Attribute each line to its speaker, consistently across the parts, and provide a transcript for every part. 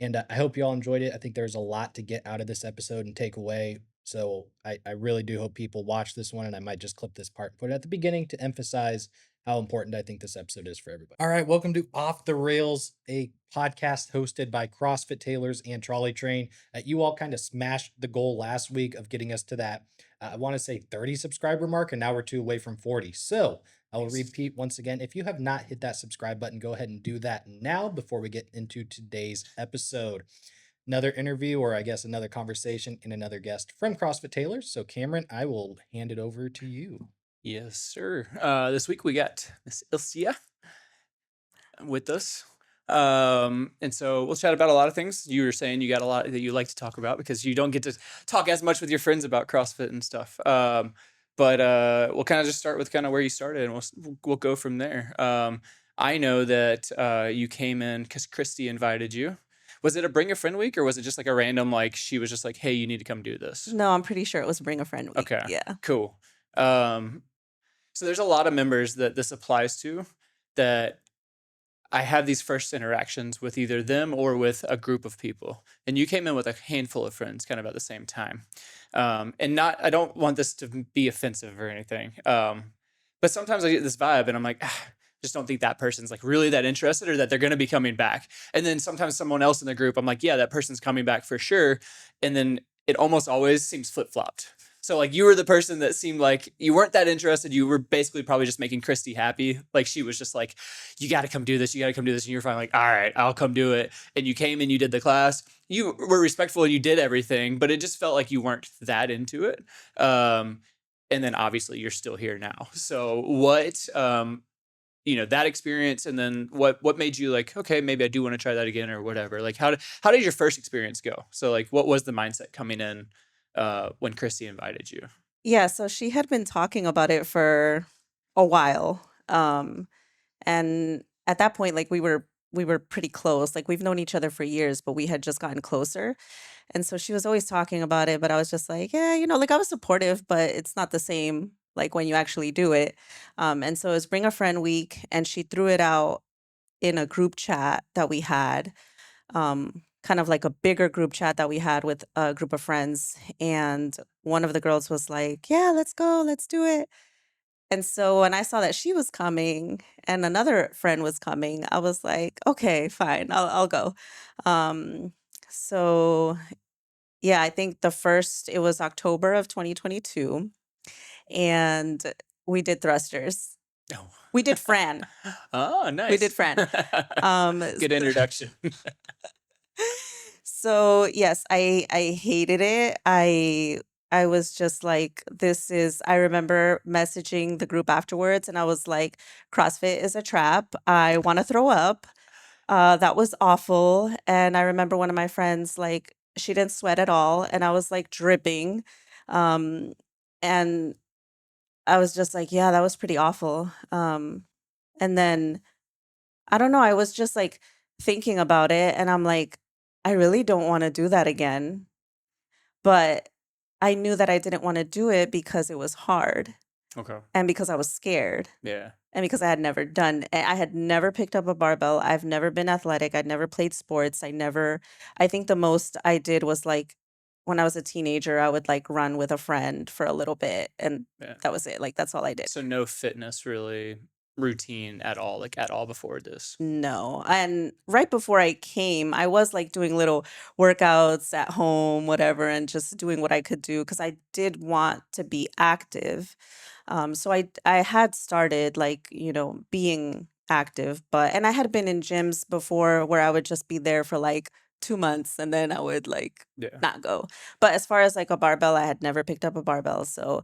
Speaker 1: And I hope you all enjoyed it. I think there's a lot to get out of this episode and take away. So I really do hope people watch this one, and I might just clip this part and put it at the beginning to emphasize how important I think this episode is for everybody. All right, welcome to Off the Rails, a podcast hosted by CrossFit Taylors and Trolley Train. You all kind of smashed the goal last week of getting us to that, I want to say 30 subscriber mark, and now we're two away from 40. So I will repeat once again, if you have not hit that subscribe button, go ahead and do that now before we get into today's episode. Another interview, or I guess another conversation, and another guest from CrossFit Taylors. So Cameron, I will hand it over to you.
Speaker 2: Yes, sir. This week we got Miss Ilsia with us. And so we'll chat about a lot of things. You were saying you got a lot that you like to talk about because you don't get to talk as much with your friends about CrossFit and stuff. But we'll kind of just start with kind of where you started, and we'll go from there. I know that you came in because Christy invited you. Was it a Bring a Friend week, or was it just like a random, like she was just like, hey, you need to come do this?
Speaker 3: No, I'm pretty sure it was Bring a Friend week.
Speaker 2: Okay.
Speaker 3: Yeah.
Speaker 2: Cool. So there's a lot of members that this applies to that I have these first interactions with either them or with a group of people. And you came in with a handful of friends kind of at the same time. And I don't want this to be offensive or anything. But sometimes I get this vibe and I'm like, just don't think that person's like really that interested or that they're going to be coming back. And then sometimes someone else in the group, I'm like, yeah, that person's coming back for sure. And then it almost always seems flip-flopped. So like you were the person that seemed like you weren't that interested. You were basically probably just making Christy happy. Like she was just like, you got to come do this. You got to come do this. And you're finally like, all right, I'll come do it. And you came and you did the class. You were respectful and you did everything, but it just felt like you weren't that into it. And then obviously you're still here now. So what, that experience, and then what made you like, okay, maybe I do want to try that again or whatever. Like how did your first experience go? So like, what was the mindset coming in when Christy invited you?
Speaker 3: Yeah, so she had been talking about it for a while. And at that point, like we were pretty close. Like we've known each other for years, but we had just gotten closer. And so she was always talking about it, but I was just like, yeah, like I was supportive, but it's not the same like when you actually do it. And so it was Bring a Friend week, and she threw it out in a group chat that we had. Kind of like a bigger group chat that we had with a group of friends. And one of the girls was like, yeah, let's go, let's do it. And so when I saw that she was coming and another friend was coming, I was like, okay, fine, I'll go. Um, so yeah, I think it was October of 2022, and we did thrusters.
Speaker 2: Oh.
Speaker 3: We did Fran.
Speaker 2: Oh, nice.
Speaker 3: We did Fran.
Speaker 2: Good introduction.
Speaker 3: So yes, I hated it. I was just like, I remember messaging the group afterwards and I was like, CrossFit is a trap. I want to throw up. That was awful. And I remember one of my friends, like, she didn't sweat at all. And I was like dripping. And I was just like, yeah, that was pretty awful. And then I don't know, I was just like thinking about it and I'm like, I really don't want to do that again. But I knew that I didn't want to do it because it was hard
Speaker 2: Okay.
Speaker 3: and because I was scared
Speaker 2: Yeah.
Speaker 3: and because I had never picked up a barbell. I've never been athletic. I'd never played sports. I think the most I did was like when I was a teenager, I would like run with a friend for a little bit and
Speaker 2: Yeah.
Speaker 3: that was it. Like that's all I did.
Speaker 2: So no fitness really routine at all before this.
Speaker 3: No. And right before I came, I was like doing little workouts at home, whatever, and just doing what I could do because I did want to be active. So I had started like, being active, and I had been in gyms before where I would just be there for like 2 months and then I would like
Speaker 2: Yeah.
Speaker 3: not go. But as far as like a barbell, I had never picked up a barbell. So,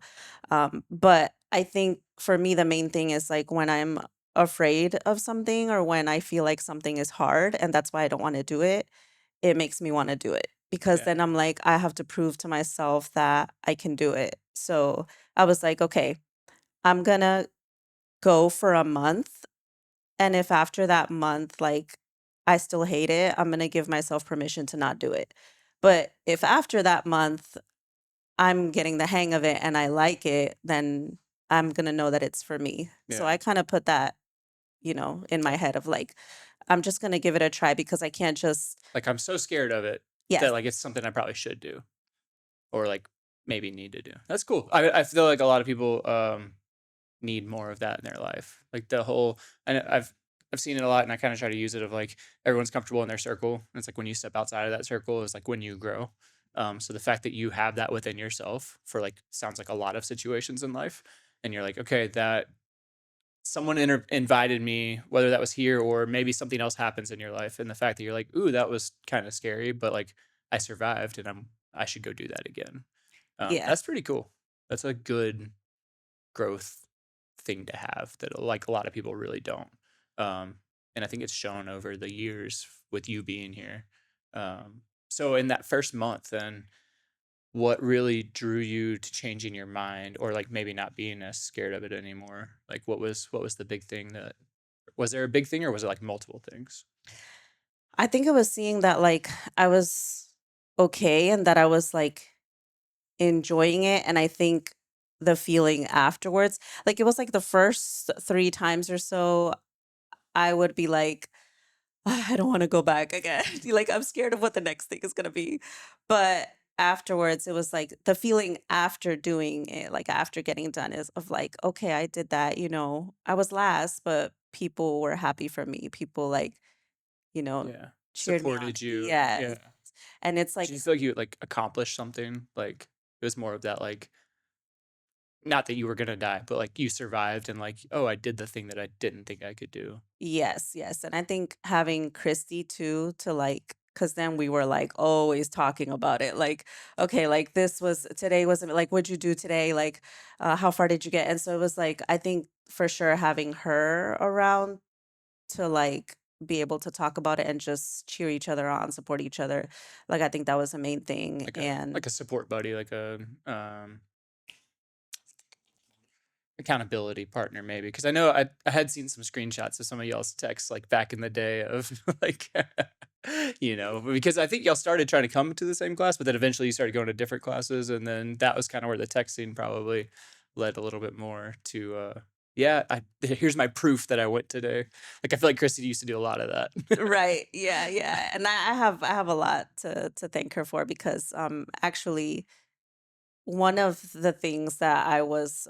Speaker 3: but I think for me, the main thing is like when I'm afraid of something or when I feel like something is hard and that's why I don't want to do it, it makes me want to do it because
Speaker 2: Yeah.
Speaker 3: then I'm like, I have to prove to myself that I can do it. So I was like, okay, I'm gonna go for a month. And if after that month, like I still hate it, I'm gonna give myself permission to not do it. But if after that month I'm getting the hang of it and I like it, then I'm gonna know that it's for me. So
Speaker 2: Yeah.
Speaker 3: I kind of put that, in my head of like, I'm just going to give it a try because I can't just,
Speaker 2: Like, I'm so scared of it
Speaker 3: yes,
Speaker 2: that, like, it's something I probably should do or, like, maybe need to do. That's cool. I feel like a lot of people, need more of that in their life. Like, the whole and I've seen it a lot, and I kinda try to use it of, like, everyone's comfortable in their circle, and it's like when you step outside of that circle is, like, when you grow. So the fact that you have that within yourself for, like, sounds like a lot of situations in life, and you're like, "Okay, that someone invited me, whether that was here or maybe something else happens in your life," and the fact that you're like, "Ooh, that was kinda scary, but, like, I survived, and I should go do that again."
Speaker 3: yeah,
Speaker 2: That's pretty cool. That's a good growth thing to have that, like, a lot of people really don't. And I think it's shown over the years with you being here. So in that first month, then what really drew you to changing your mind, or like maybe not being as scared of it anymore? Like, what was the big thing that was there a big thing, or was it like multiple things?
Speaker 3: I think I was seeing that like I was okay and that I was like enjoying it. And I think the feeling afterwards, like it was like the first 3 times or so, I would be like, "Ah, I don't want to go back again." Like I'm scared of what the next thing is gonna be. But afterwards, it was like the feeling after doing it, like after getting done, is of like, okay, I did that. I was last, but people were happy for me. People like, you know,
Speaker 2: Yeah,
Speaker 3: cheered me on.
Speaker 2: supported you.
Speaker 3: Yes.
Speaker 2: Yeah.
Speaker 3: And it's
Speaker 2: Did
Speaker 3: like,
Speaker 2: you feel like you like accomplished something? Like it was more of that, like, not that you were gonna die, but like you survived and like, oh, I did the thing that I didn't think I could do.
Speaker 3: yes, yes. And I think having Christy too to like, because then we were like always talking about it. Like, okay, like this was today wasn't like, what'd you do today? Like, how far did you get? And so it was like, I think for sure having her around to like be able to talk about it and just cheer each other on, support each other. Like, I think that was the main thing.
Speaker 2: Like a
Speaker 3: And
Speaker 2: like a support buddy, like a accountability partner maybe, because I know I had seen some screenshots of some of y'all's texts like back in the day of like because I think y'all started trying to come to the same class, but then eventually you started going to different classes, and then that was kind of where the texting probably led a little bit more to yeah, here's my proof that I went today. Like I feel like Christy used to do a lot of that.
Speaker 3: right, yeah, yeah. And I have a lot to thank her for because actually one of the things that I was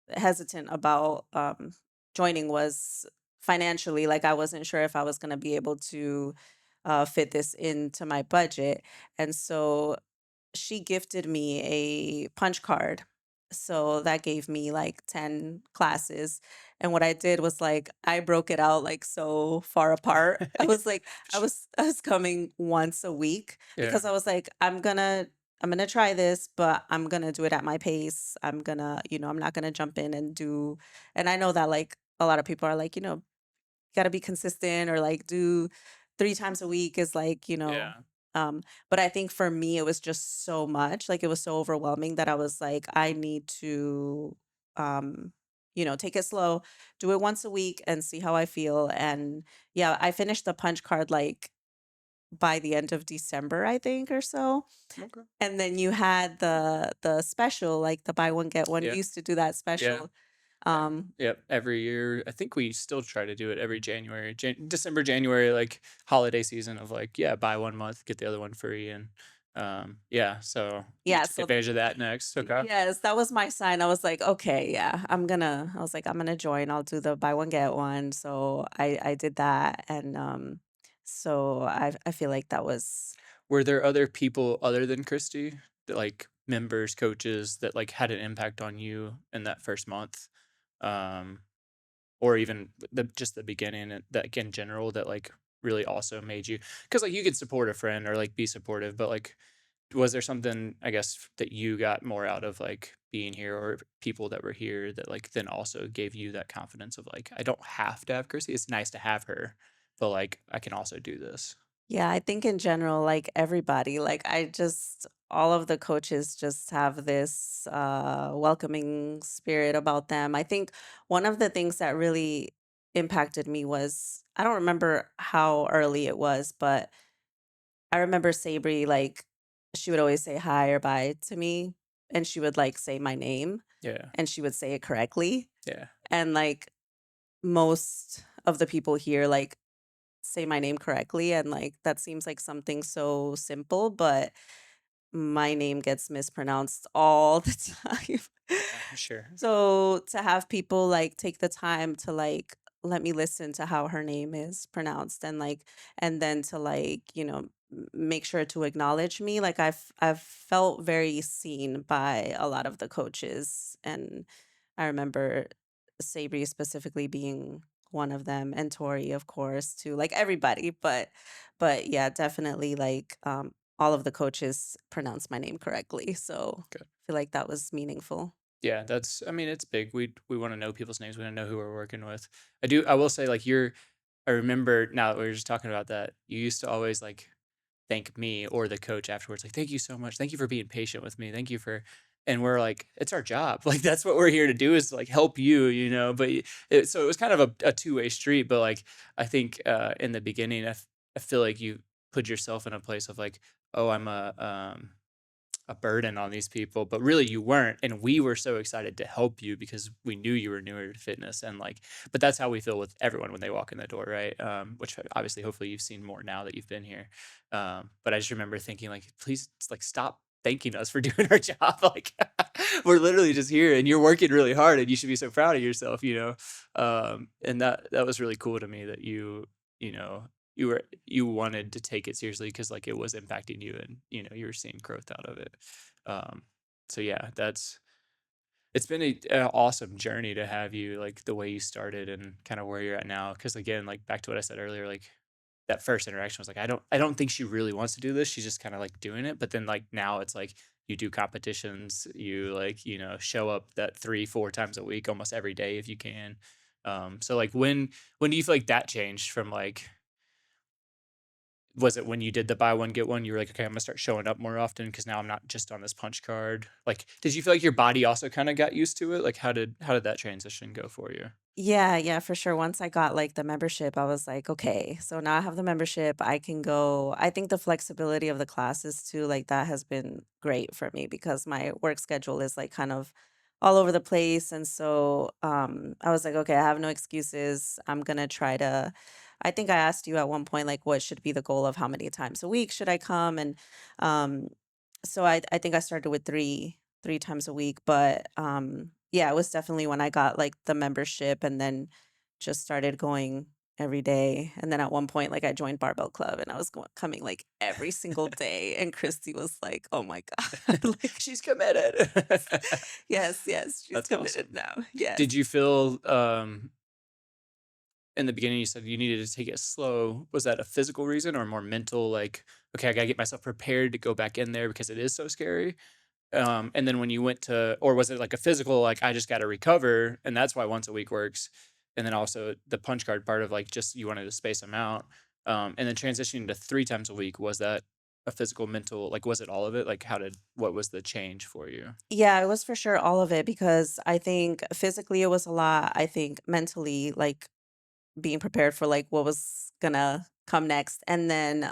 Speaker 3: hesitant about joining was financially. Like, I wasn't sure if I was going to be able to fit this into my budget. And so she gifted me a punch card. So that gave me like 10 classes. And what I did was like I broke it out like so far apart. I was like I was coming once a week
Speaker 2: Yeah.
Speaker 3: because I was like I'm going to try this, but I'm going to do it at my pace. I'm going to, I'm not going to jump in and do, and I know that like a lot of people are like, got to be consistent or like do 3 times a week is like,
Speaker 2: Yeah.
Speaker 3: um, but I think for me, it was just so much, like it was so overwhelming that I was like, I need to, um, take it slow, do it once a week and see how I feel. And yeah, I finished the punch card like by the end of December, I think, or so.
Speaker 2: Okay.
Speaker 3: And then you had the special, like the buy one get one. You
Speaker 2: Yeah.
Speaker 3: used to do that
Speaker 2: Yeah.
Speaker 3: special.
Speaker 2: Uh,
Speaker 3: Um,
Speaker 2: Yep, every year. I think we still try to do it every January, December, January, like holiday season of like, yeah, buy 1 month, get the other one free, and yeah. So you
Speaker 3: yeah,
Speaker 2: took
Speaker 3: so
Speaker 2: advantage of that next. Okay.
Speaker 3: yes, that was my sign. I was like, okay, yeah, I was like, I'm gonna join. I'll do the buy one get one. So I did that, and so I feel like that was,
Speaker 2: Were there other people other than Christy, that, like members, coaches, that like had an impact on you in that first month, um, or even just the beginning, and that in general that like really also made you? Because like you could support a friend or like be supportive, but like was there something, I guess, that you got more out of like being here, or people that were here that like then also gave you that confidence of like, I don't have to have Chrissy. It's nice to have her, but like I can also do this.
Speaker 3: yeah, I think in general, like everybody, like all of the coaches just have this welcoming spirit about them. I think one of the things that really impacted me was, I don't remember how early it was, but I remember Sabri, like, she would always say hi or bye to me, and she would like say my name,
Speaker 2: Yeah.
Speaker 3: and she would say it correctly.
Speaker 2: Yeah.
Speaker 3: And like most of the people here, like say my name correctly, and like that seems like something so simple, but my name gets mispronounced all the time.
Speaker 2: Yeah, for sure.
Speaker 3: So to have people like take the time to like let me listen to how her name is pronounced, and like and then to like, make sure to acknowledge me, like I've felt very seen by a lot of the coaches, and I remember Sabri specifically being one of them, and Tori of course too, like everybody, but yeah, definitely like all of the coaches pronounce my name correctly. So
Speaker 2: Good.
Speaker 3: I feel like that was meaningful.
Speaker 2: Yeah, that's, I mean, it's big. We want to know people's names. We want to know who we're working with. I will say, like, I remember now that we were just talking about that, you used to always like thank me or the coach afterwards, like, thank you so much. Thank you for being patient with me. Thank you for, and we're like, it's our job. Like, that's what we're here to do, is to, like, help you, but so it was kind of a two-way street. But like, I think in the beginning, I feel like you put yourself in a place of like, oh, I'm a burden on these people, but really you weren't. And we were so excited to help you because we knew you were newer to fitness. And like, but that's how we feel with everyone when they walk in the door, right? Which obviously, hopefully you've seen more now that you've been here. But I just remember thinking like, please, like, stop thanking us for doing our job. Like, we're literally just here and you're working really hard and you should be so proud of yourself. And that was really cool to me that you know, you wanted to take it seriously because like it was impacting you, and you were seeing growth out of it. um so yeah, it's been a awesome journey to have you, like, the way you started and kind of where you're at now, because again, like, back to what I said earlier, like, that first interaction was like, I don't think she really wants to do this, she's just kind of like doing it. But then like now it's like you do competitions, you like show up that 3-4 times a week, almost every day if you can. So like, when do you feel like that changed from like, was it when you did the buy one get one, you were like, okay, I'm gonna start showing up more often because now I'm not just on this punch card? Like, did you feel like your body also kind of got used to it? Like, how did that transition go for you?
Speaker 3: Yeah, yeah, for sure. Once I got like the membership, I was like, okay, so now I have the membership. I can go. I think the flexibility of the classes too, like that has been great for me because my work schedule is like kind of all over the place. And so I was like, okay, I have no excuses. I'm gonna try to, I think I asked you at one point, like, what should be the goal of how many times a week should I come? And um so I think I started with three times a week, but yeah, it was definitely when I got like the membership and then just started going every day. And then at one point, like I joined Barbell Club and I was coming like every single day. And Christy was like, "Oh my God." Like,
Speaker 2: She's committed.
Speaker 3: yes, yes, she's
Speaker 2: That's awesome.
Speaker 3: committed now. Yes.
Speaker 2: Did you feel, in the beginning you said you needed to take it slow? Was that a physical reason or more mental? Like, okay, I gotta get myself prepared to go back in there because it is so scary. And then when you went to, or was it like a physical, like, I just got to recover, and that's why once a week works? And then also the punch card part of like, just you wanted to space them out. And then transitioning to 3 times a week, was that a physical, mental, like, was it all of it? Like, what was the change for you?
Speaker 3: Yeah, it was for sure all of it because I think physically it was a lot. I think mentally, like being prepared for like what was gonna come next. And then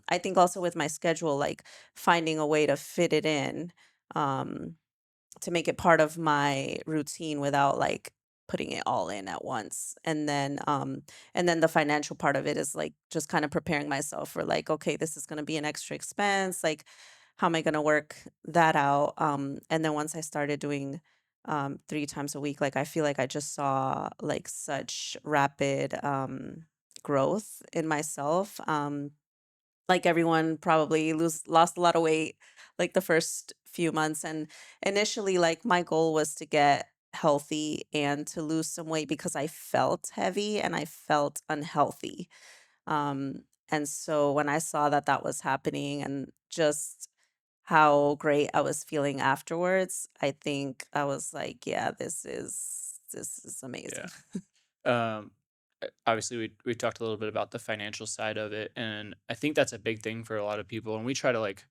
Speaker 3: I think also with my schedule, like finding a way to fit it in, um, to make it part of my routine without like putting it all in at once. And then the financial part of it is like just kind of preparing myself for like, okay, this is gonna be an extra expense. Like, how am I gonna work that out? And then once I started doing 3 times a week, like I feel like I just saw like such rapid growth in myself. Like everyone probably lost a lot of weight like the first few months, and initially like my goal was to get healthy and to lose some weight because I felt heavy and I felt unhealthy. And so when I saw that that was happening and just how great I was feeling afterwards, I think I was like, yeah, this is
Speaker 2: Yeah.
Speaker 3: amazing.
Speaker 2: Obviously, we talked a little bit about the financial side of it, and I think that's a big thing for a lot of people. And we try to like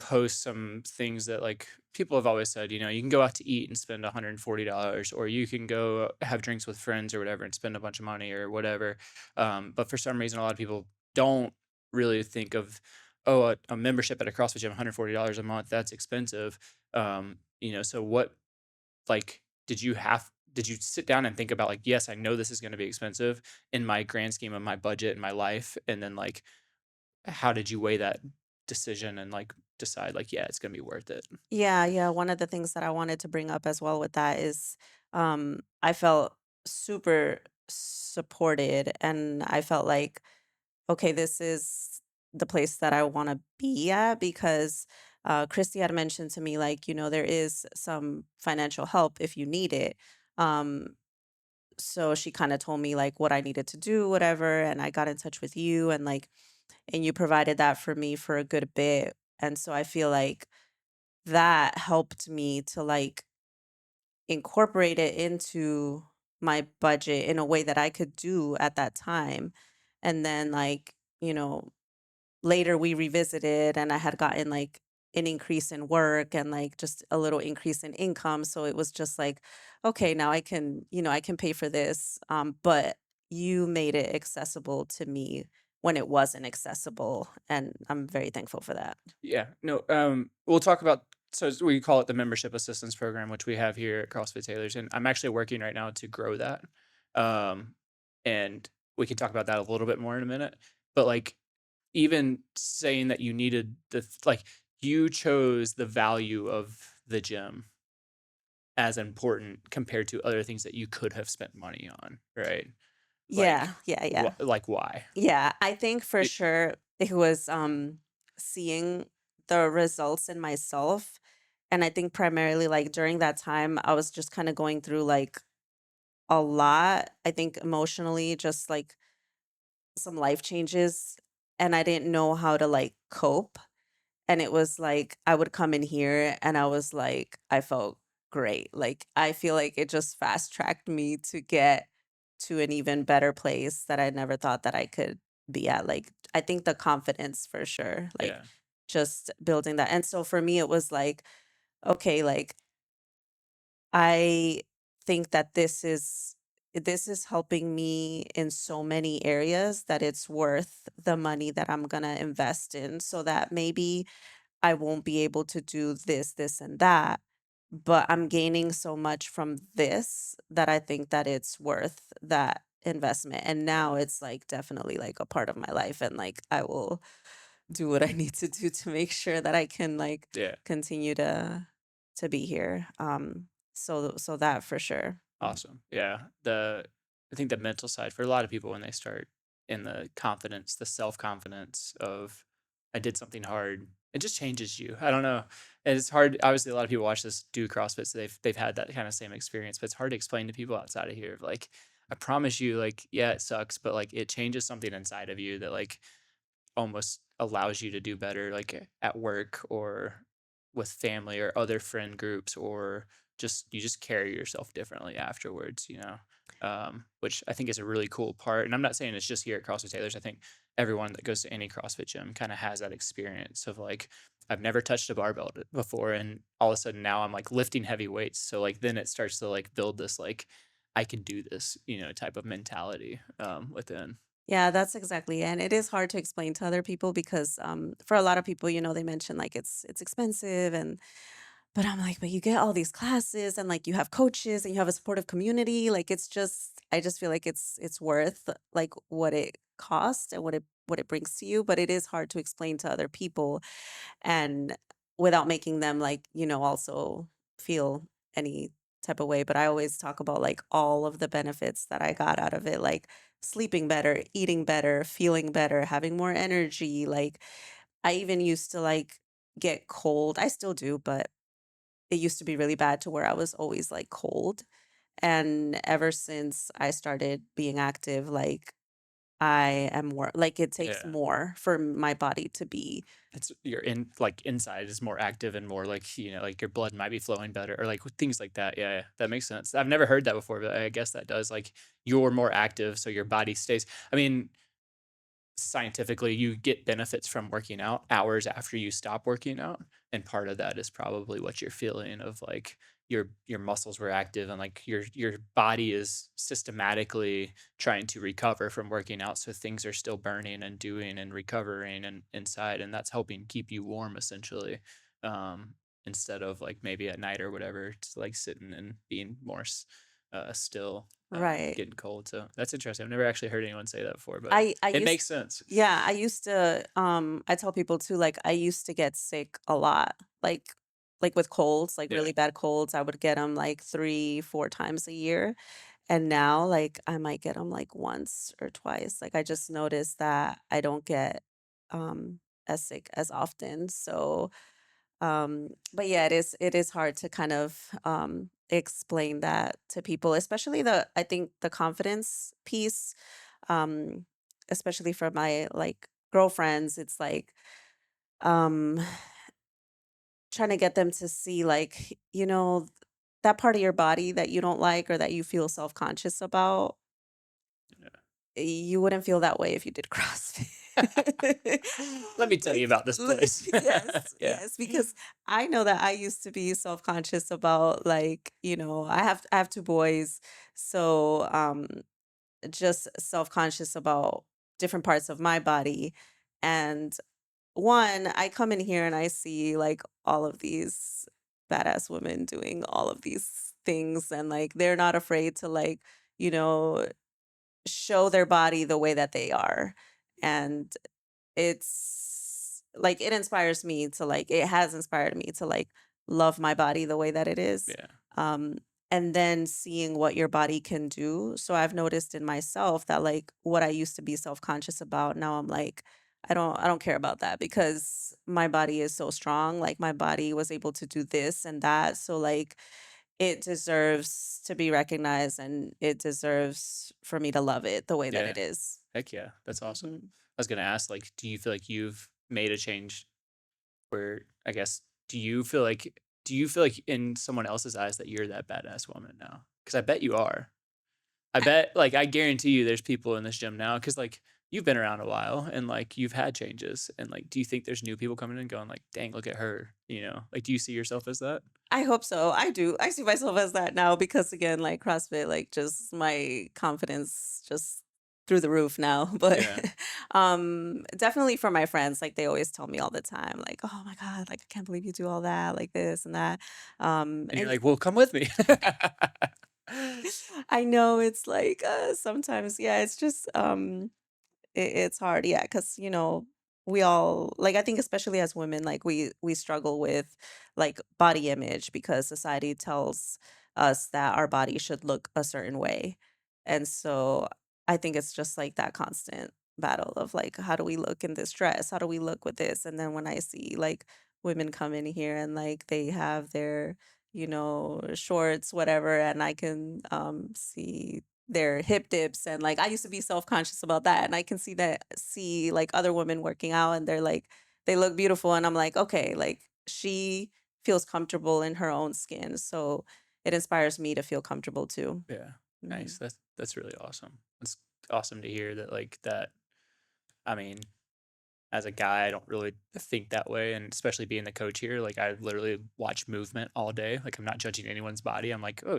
Speaker 2: post some things that, like, people have always said, you can go out to eat and spend $140, or you can go have drinks with friends or whatever and spend a bunch of money or whatever. But for some reason, a lot of people don't really think of, oh, a membership at a CrossFit gym, $140 a month, that's expensive. So what, like, did you have did you sit down and think about like, yes, I know this is going to be expensive in my grand scheme of my budget and my life, and then like how did you weigh that decision and like decide like, yeah, it's going to be worth it?
Speaker 3: Yeah, yeah. One of the things that I wanted to bring up as well with that is I felt super supported and I felt like, okay, this is the place that I want to be at because Christy had mentioned to me, like, there is some financial help if you need it. Um, so she kind of told me like what I needed to do, whatever, and I got in touch with you and you provided that for me for a good bit. And so I feel like that helped me to like incorporate it into my budget in a way that I could do at that time. And then like, later we revisited and I had gotten like an increase in work and like just a little increase in income. So it was just like, okay, now I can pay for this. But you made it accessible to me when it wasn't accessible. And I'm very thankful for that.
Speaker 2: Yeah, no, we'll talk about, we call it the membership assistance program, which we have here at CrossFit Taylors, and I'm actually working right now to grow that. Um, and we can talk about that a little bit more in a minute. But like, even saying that you needed like you chose the value of the gym as important compared to other things that you could have spent money on, right? Like,
Speaker 3: Yeah, yeah, yeah.
Speaker 2: like why?
Speaker 3: Yeah, I think for
Speaker 2: It,
Speaker 3: sure it was seeing the results in myself. And I think primarily like during that time I was just kind of going through like a lot. I think emotionally just like some life changes and I didn't know how to like cope. And it was like I would come in here and I was like I felt great. Like I feel like it just fast tracked me to get to an even better place that I never thought that I could be at. Like I think the confidence for sure. Like
Speaker 2: yeah,
Speaker 3: just building that. And so for me it was like okay, like I think that this is helping me in so many areas that it's worth the money that I'm going to invest in so that maybe I won't be able to do this, and that. But I'm gaining so much from this that I think that it's worth that investment. And now it's like definitely like a part of my life. And like I will do what I need to do to make sure that I can like
Speaker 2: yeah.
Speaker 3: continue to be here. So that for sure.
Speaker 2: Awesome. Yeah. I think the mental side for a lot of people when they start in the confidence, the self-confidence of I did something hard, it just changes you. I don't know. And it's hard. Obviously, a lot of people watch this do CrossFit, so they've had that kind of same experience, but it's hard to explain to people outside of here. Like, I promise you, like, yeah, it sucks, but like it changes something inside of you that like almost allows you to do better like at work or with family or other friend groups, or just you just carry yourself differently afterwards, which I think is a really cool part. And I'm not saying it's just here at CrossFit Taylors. I think everyone that goes to any CrossFit gym kind of has that experience of like, I've never touched a barbell before, and all of a sudden now I'm like lifting heavy weights. So like then it starts to like build this like I can do this, type of mentality within.
Speaker 3: Yeah, that's exactly it. And it is hard to explain to other people because for a lot of people, they mention like it's expensive and but I'm like, but you get all these classes and like you have coaches and you have a supportive community. Like it's just I just feel like it's worth like what it costs and what it brings to you. But it is hard to explain to other people and without making them like, also feel any type of way. But I always talk about like all of the benefits that I got out of it, like sleeping better, eating better, feeling better, having more energy. Like I even used to like get cold. I still do, but it used to be really bad to where I was always like cold. And ever since I started being active, like I am more like it takes
Speaker 2: Yeah.
Speaker 3: more for my body to be.
Speaker 2: It's your like inside is more active and more like like your blood might be flowing better or like things like that. Yeah, yeah, that makes sense. I've never heard that before, but I guess that does. Like you're more active, so your body stays. I mean, scientifically, you get benefits from working out hours after you stop working out, and part of that is probably what you're feeling of like your muscles were active and like your body is systematically trying to recover from working out, so things are still burning and doing and recovering and inside, and that's helping keep you warm essentially, um instead of like maybe at night or whatever it's like sitting and being more still
Speaker 3: Right.
Speaker 2: getting cold. So that's interesting. I've never actually heard anyone say that before, but
Speaker 3: I
Speaker 2: it
Speaker 3: used
Speaker 2: makes sense.
Speaker 3: Yeah, I used to I tell people too, like I used to get sick a lot. Like with colds, like
Speaker 2: Yeah.
Speaker 3: really bad colds, I would get them like 3, 4 times a year. And now like I might get them like once or twice. Like I just noticed that I don't get um as sick as often. So but yeah, it is hard to kind of explain that to people, especially I think the confidence piece, um, especially for my like girlfriends. It's like um trying to get them to see like, that part of your body that you don't like or that you feel self-conscious about, you wouldn't feel that way if you did CrossFit.
Speaker 2: Let me tell you
Speaker 3: Like,
Speaker 2: about this place.
Speaker 3: yes,
Speaker 2: Yeah.
Speaker 3: yes, because I know that I used to be self-conscious about like, I have two boys, so just self-conscious about different parts of my body. And one, I come in here and I see like all of these badass women doing all of these things, and like they're not afraid to like, you know, show their body the way that they are. And it's like it inspires me to like it has inspired me to like love my body the way that it is.
Speaker 2: Yeah.
Speaker 3: um and then seeing what your body can do. So I've noticed in myself that like what I used to be self-conscious about, now I'm like I don't care about that because my body is so strong. Like my body was able to do this and that, so like it deserves to be recognized, and it deserves for me to love it the way that
Speaker 2: Yeah.
Speaker 3: it is.
Speaker 2: Heck yeah. That's awesome.
Speaker 3: Mhm.
Speaker 2: I was gonna ask, like, do you feel like you've made a change where I guess do you feel like in someone else's eyes that you're that badass woman now? Because I bet you are. I bet, like, I guarantee you there's people in this gym now because, like, you've been around a while and, like, you've had changes. And, like, do you think there's new people coming in going, like, dang, look at her? You know, like, do you see yourself as that?
Speaker 3: I hope so. I do. I see myself as that now because again, like CrossFit, like just my confidence just through the roof now. But
Speaker 2: Yeah.
Speaker 3: definitely for my friends, like they always tell me all the time, like, oh my God, like I can't believe you do all that, like this and that.
Speaker 2: And you're
Speaker 3: And
Speaker 2: like, well, come with me.
Speaker 3: I know it's like sometimes, yeah, it's just it's hard, yeah, because we all like, I think especially as women, like we struggle with like body image because society tells us that our body should look a certain way. And so I think it's just like that constant battle of like, how do we look in this dress, how do we look with this? And then when I see like women come in here and like they have their shorts, whatever, and I can see their hip dips, and like I used to be self-conscious about that, and I can see like other women working out and they're like they look beautiful, and I'm like, okay, like she feels comfortable in her own skin, so it inspires me to feel comfortable too.
Speaker 2: Yeah.
Speaker 3: Hmm.
Speaker 2: Nice. That's really awesome. It's awesome to hear that, like, that. I mean, as a guy, I don't really think that way, and especially being the coach here, like I literally watch movement all day. Like I'm not judging anyone's body. I'm like, oh,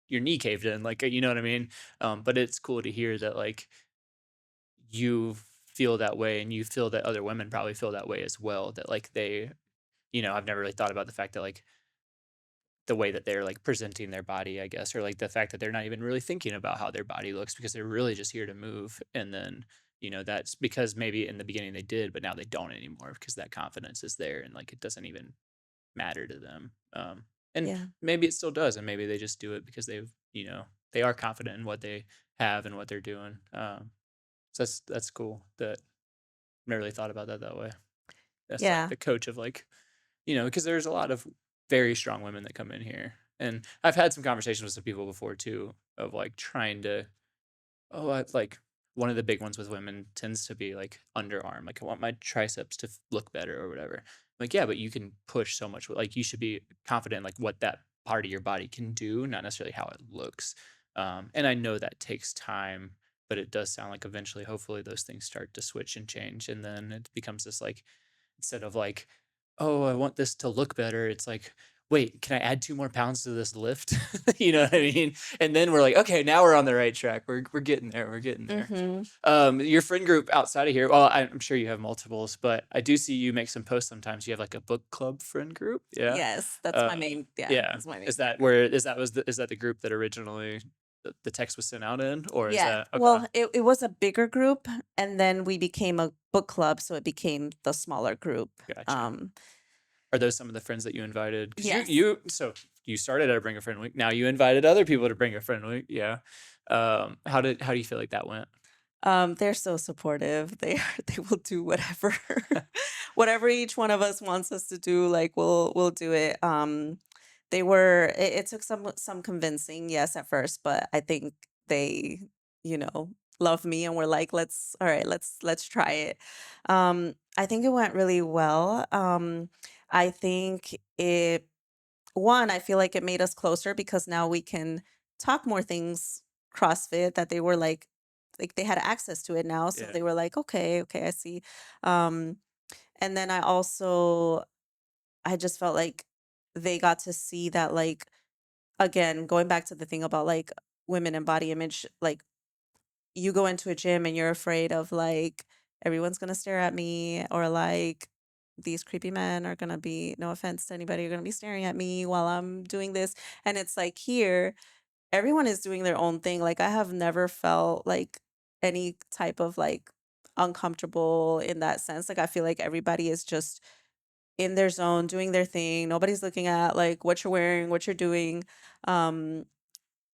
Speaker 2: your knee caved in, like you know what I mean. But it's cool to hear that like you feel that way, and you feel that other women probably feel that way as well. That like they, I've never really thought about the fact that like the way that they're like presenting their body, I guess, or like the fact that they're not even really thinking about how their body looks because they're really just here to move. And then, that's because maybe in the beginning they did, but now they don't anymore because that confidence is there and like it doesn't even matter to them. And
Speaker 3: Yeah.
Speaker 2: maybe it still does. And maybe they just do it because they are confident in what they have and what they're doing. So that's cool that I never really thought about that way. That's like
Speaker 3: Yeah.
Speaker 2: the coach of like, because there's a lot of very strong women that come in here. And I've had some conversations with some people before too of like trying to, like one of the big ones with women tends to be like underarm. Like I want my triceps to look better or whatever. Like, yeah, but you can push so much. Like you should be confident in like what that part of your body can do, not necessarily how it looks. And I know that takes time, but it does sound like eventually, hopefully those things start to switch and change. And then it becomes this like, instead of like, oh, I want this to look better, it's like, wait, can I add 2 more pounds to this lift? You know what I mean? And then we're like, okay, now we're on the right track. We're getting there. We're getting there.
Speaker 3: Mm-hmm.
Speaker 2: Your friend group outside of here, well, I'm sure you have multiples, but I do see you make some posts sometimes. You have like a book club friend group. Yeah.
Speaker 3: Yes, that's my
Speaker 2: Uh,
Speaker 3: main. Yeah,
Speaker 2: yeah.
Speaker 3: that's my main.
Speaker 2: Is that where is that the group that originally the text was sent out in, or is
Speaker 3: Yeah.
Speaker 2: that okay?
Speaker 3: Well, it was a bigger group, and then we became a book club, so it became the smaller group.
Speaker 2: Gotcha. Are those some of the friends that you invited? Because
Speaker 3: Yes.
Speaker 2: you started at a Bring a Friend Week. Now you invited other people to Bring a Friend Week. Yeah. How do you feel like that went?
Speaker 3: They're so supportive. They will do whatever whatever each one of us wants us to do, like we'll do it. It took some convincing, yes, at first, but I think they, you know, love me and we're like, let's all right, let's try it. I think it went really well. I think it one, I feel like it made us closer because now we can talk more things CrossFit that they were like they had access to it now. So
Speaker 2: Yeah.
Speaker 3: they were like, okay, okay, I see. Um, and then I just felt like they got to see that, like, again, going back to the thing about like women and body image, like you go into a gym and you're afraid of like everyone's gonna stare at me, or like these creepy men are gonna be, no offense to anybody, are gonna be staring at me while I'm doing this. And it's like here, everyone is doing their own thing. Like I have never felt like any type of like uncomfortable in that sense. Like I feel like everybody is just in their zone doing their thing. Nobody's looking at like what you're wearing, what you're doing. Um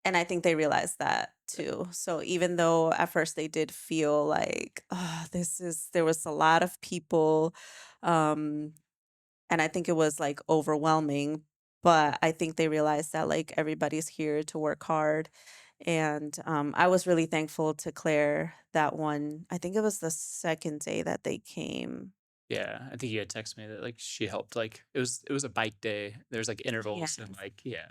Speaker 3: and I think they realized that too. So even though at first they did feel like, oh, there was a lot of people, um, and I think it was like overwhelming, but I think they realized that like everybody's here to work hard. And I was really thankful to Claire that one. I think it was the second day that they came.
Speaker 2: Yeah. I think you had texted me that like she helped. Like it was a bike day. There's like intervals
Speaker 3: Yes.
Speaker 2: and like yeah.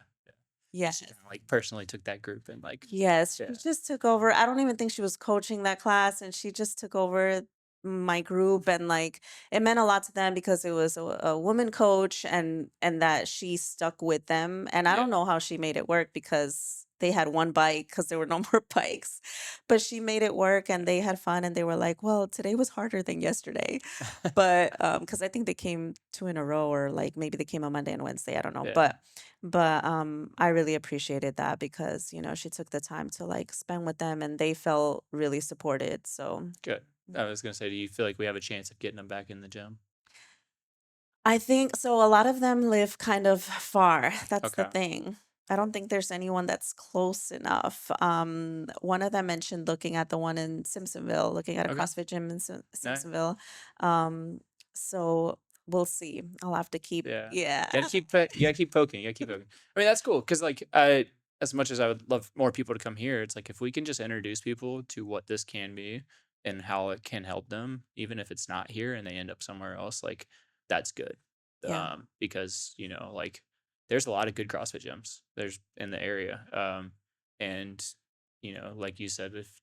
Speaker 3: Yes.
Speaker 2: She kind of like personally took that group and like
Speaker 3: Yes, she
Speaker 2: yeah.
Speaker 3: just took over. I don't even think she was coaching that class, and she just took over my group, and like it meant a lot to them because it was a woman coach, and that she stuck with them. And I don't
Speaker 2: Yeah.
Speaker 3: know how she made it work because they had one bike because there were no more bikes, but she made it work, and they had fun, and they were like, "Well, today was harder than yesterday." But because I think they came two in a row, or like maybe they came on Monday and Wednesday, I don't know.
Speaker 2: Yeah.
Speaker 3: But I really appreciated that because, she took the time to like spend with them and they felt really supported. So
Speaker 2: Good. I was gonna say, do you feel like we have a chance of getting them back in the gym?
Speaker 3: I think so. A lot of them live kind of far. That's the
Speaker 2: Okay.
Speaker 3: thing. I don't think there's anyone that's close enough. One of them mentioned looking at the one in Simpsonville, looking at a
Speaker 2: Okay.
Speaker 3: CrossFit gym in
Speaker 2: Nice.
Speaker 3: Simpsonville. So we'll see. I'll have to keep,
Speaker 2: Yeah.
Speaker 3: yeah.
Speaker 2: You gotta keep poking. You gotta keep poking. I mean, that's cool because like I, as much as I would love more people to come here, it's like if we can just introduce people to what this can be and how it can help them, even if it's not here and they end up somewhere else, like that's good.
Speaker 3: Yeah.
Speaker 2: Because like there's a lot of good CrossFit gyms there's in the area. And like you said, if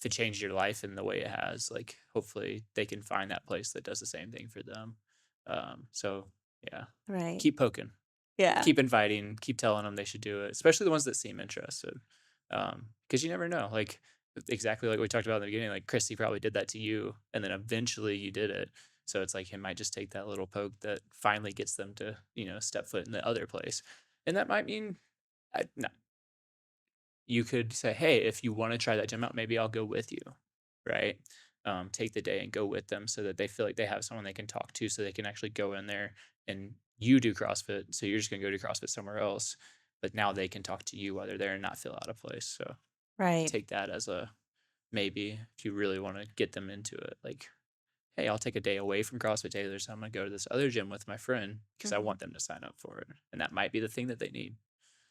Speaker 2: it changed your life in the way it has, like hopefully they can find that place that does the same thing for them. So yeah,
Speaker 3: Right.
Speaker 2: keep poking,
Speaker 3: Yeah.
Speaker 2: keep inviting, keep telling them they should do it, especially the ones that seem interested. Because you never know, like exactly like we talked about in the beginning, like Christy probably did that to you, and then eventually you did it. So it's like it might just take that little poke that finally gets them to step foot in the other place, and that might mean not you could say, hey, if you want to try that gym out, maybe I'll go with you, right? Take the day and go with them so that they feel like they have someone they can talk to so they can actually go in there and you do CrossFit. So you're just going to go to CrossFit somewhere else. But now they can talk to you while they're there and not feel out of place. So
Speaker 3: Right.
Speaker 2: take that as a maybe if you really want to get them into it. Like, hey, I'll take a day away from CrossFit Taylors. I'm going to go to this other gym with my friend because I
Speaker 3: Mhm.
Speaker 2: want them to sign up for it. And that might be the thing that they need.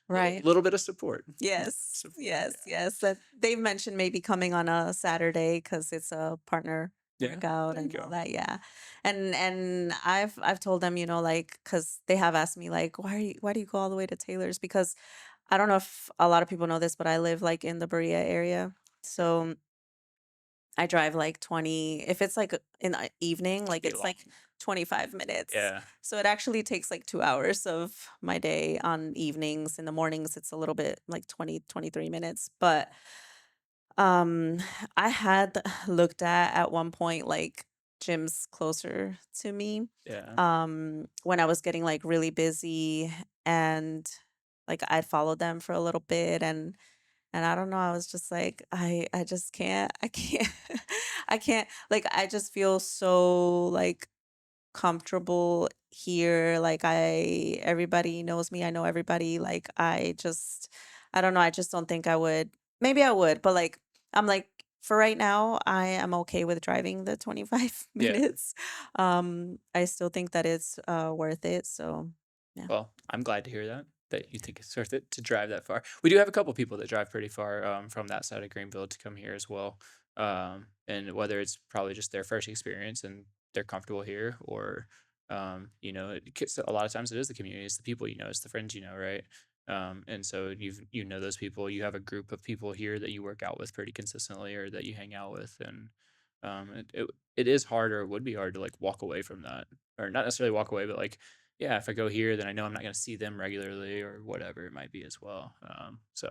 Speaker 2: Little,
Speaker 3: Right.
Speaker 2: little bit of support.
Speaker 3: Yes,
Speaker 2: Support.
Speaker 3: yes, yes. That they've mentioned maybe coming on a Saturday because it's a partner
Speaker 2: Yeah. Yeah.
Speaker 3: workout
Speaker 2: There you
Speaker 3: and all
Speaker 2: go.
Speaker 3: that. Yeah, and I've told them, like, because they have asked me like, why do you go all the way to Taylor's? Because I don't know if a lot of people know this, but I live like in the Berea area, so I drive like 20, if it's like in the evening, like
Speaker 2: Be
Speaker 3: it's
Speaker 2: long.
Speaker 3: like 25 minutes.
Speaker 2: Yeah.
Speaker 3: So it actually takes like 2 hours of my day on evenings. In the mornings, it's a little bit like 20, 23 minutes. But um I had looked at one point like gyms closer to me
Speaker 2: Yeah.
Speaker 3: when I was getting like really busy, and like I'd followed them for a little bit, and I don't know, I was just like, I just can't. I can't. I can't, like I just feel so like comfortable here. Like everybody knows me. I know everybody. Like I don't know. I just don't think I would. Maybe I would, but like I'm like for right now, I am okay with driving the 25
Speaker 2: Yeah.
Speaker 3: minutes. I still think that it's worth it. So yeah.
Speaker 2: Well, I'm glad to hear that you think it's worth it to drive that far. We do have a couple people that drive pretty far from that side of Greenville to come here as well. And whether it's probably just their first experience and they're comfortable here, or a lot of times it is the community, it's the people you know, it's the friends you know, right? And so you know those people, you have a group of people here that you work out with pretty consistently or that you hang out with, and it is hard, or it would be hard to like walk away from that, or not necessarily walk away, but like yeah, if I go here, then I know I'm not going to see them regularly or whatever it might be as well. So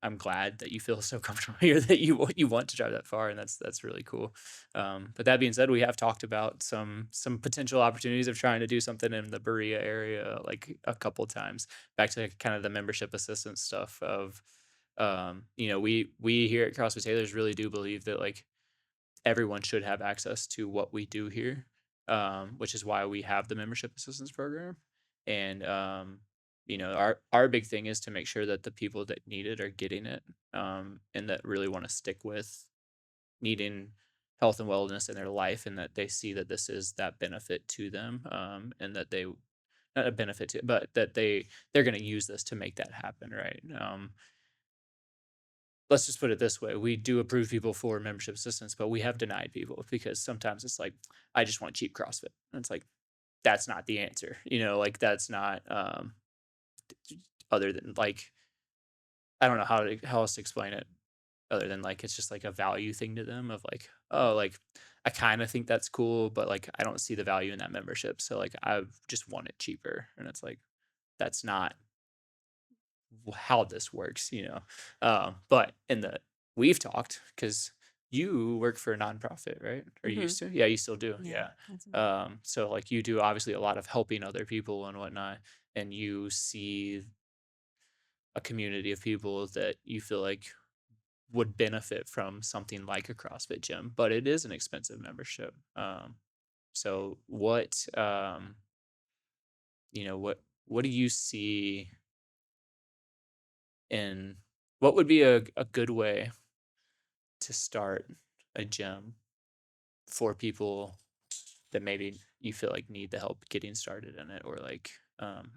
Speaker 2: I'm glad that you feel so comfortable here that you want to drive that far, and that's really cool. But that being said, we have talked about some potential opportunities of trying to do something in the Berea area like a couple times. Back to kind of the membership assistance stuff of we here at CrossFit Taylors really do believe that like everyone should have access to what we do here, which is why we have the membership assistance program. And our big thing is to make sure that the people that need it are getting it, and that really want to stick with needing health and wellness in their life, and that they see that this is that benefit to them, and that they not a benefit to, but that they're going to use this to make that happen, right? Let's just put it this way, we do approve people for membership assistance, but we have denied people because sometimes it's like, I just want cheap CrossFit. And it's like, that's not the answer. Like that's not other than like, I don't know how else to explain it other than like it's just like a value thing to them of like, oh, like I kind of think that's cool, but like I don't see the value in that membership. So like I just want it cheaper. And it's like that's not how this works. But in the we've talked because you work for a nonprofit, right? Or you
Speaker 3: Hmm.
Speaker 2: used to? Yeah, you still do.
Speaker 3: Yeah.
Speaker 2: Yeah. So like you do obviously a lot of helping other people and whatnot, and you see a community of people that you feel like would benefit from something like a CrossFit gym, but it is an expensive membership. So what do you see in what would be a good way to start a gym for people that maybe you feel like need the help getting started in it, or like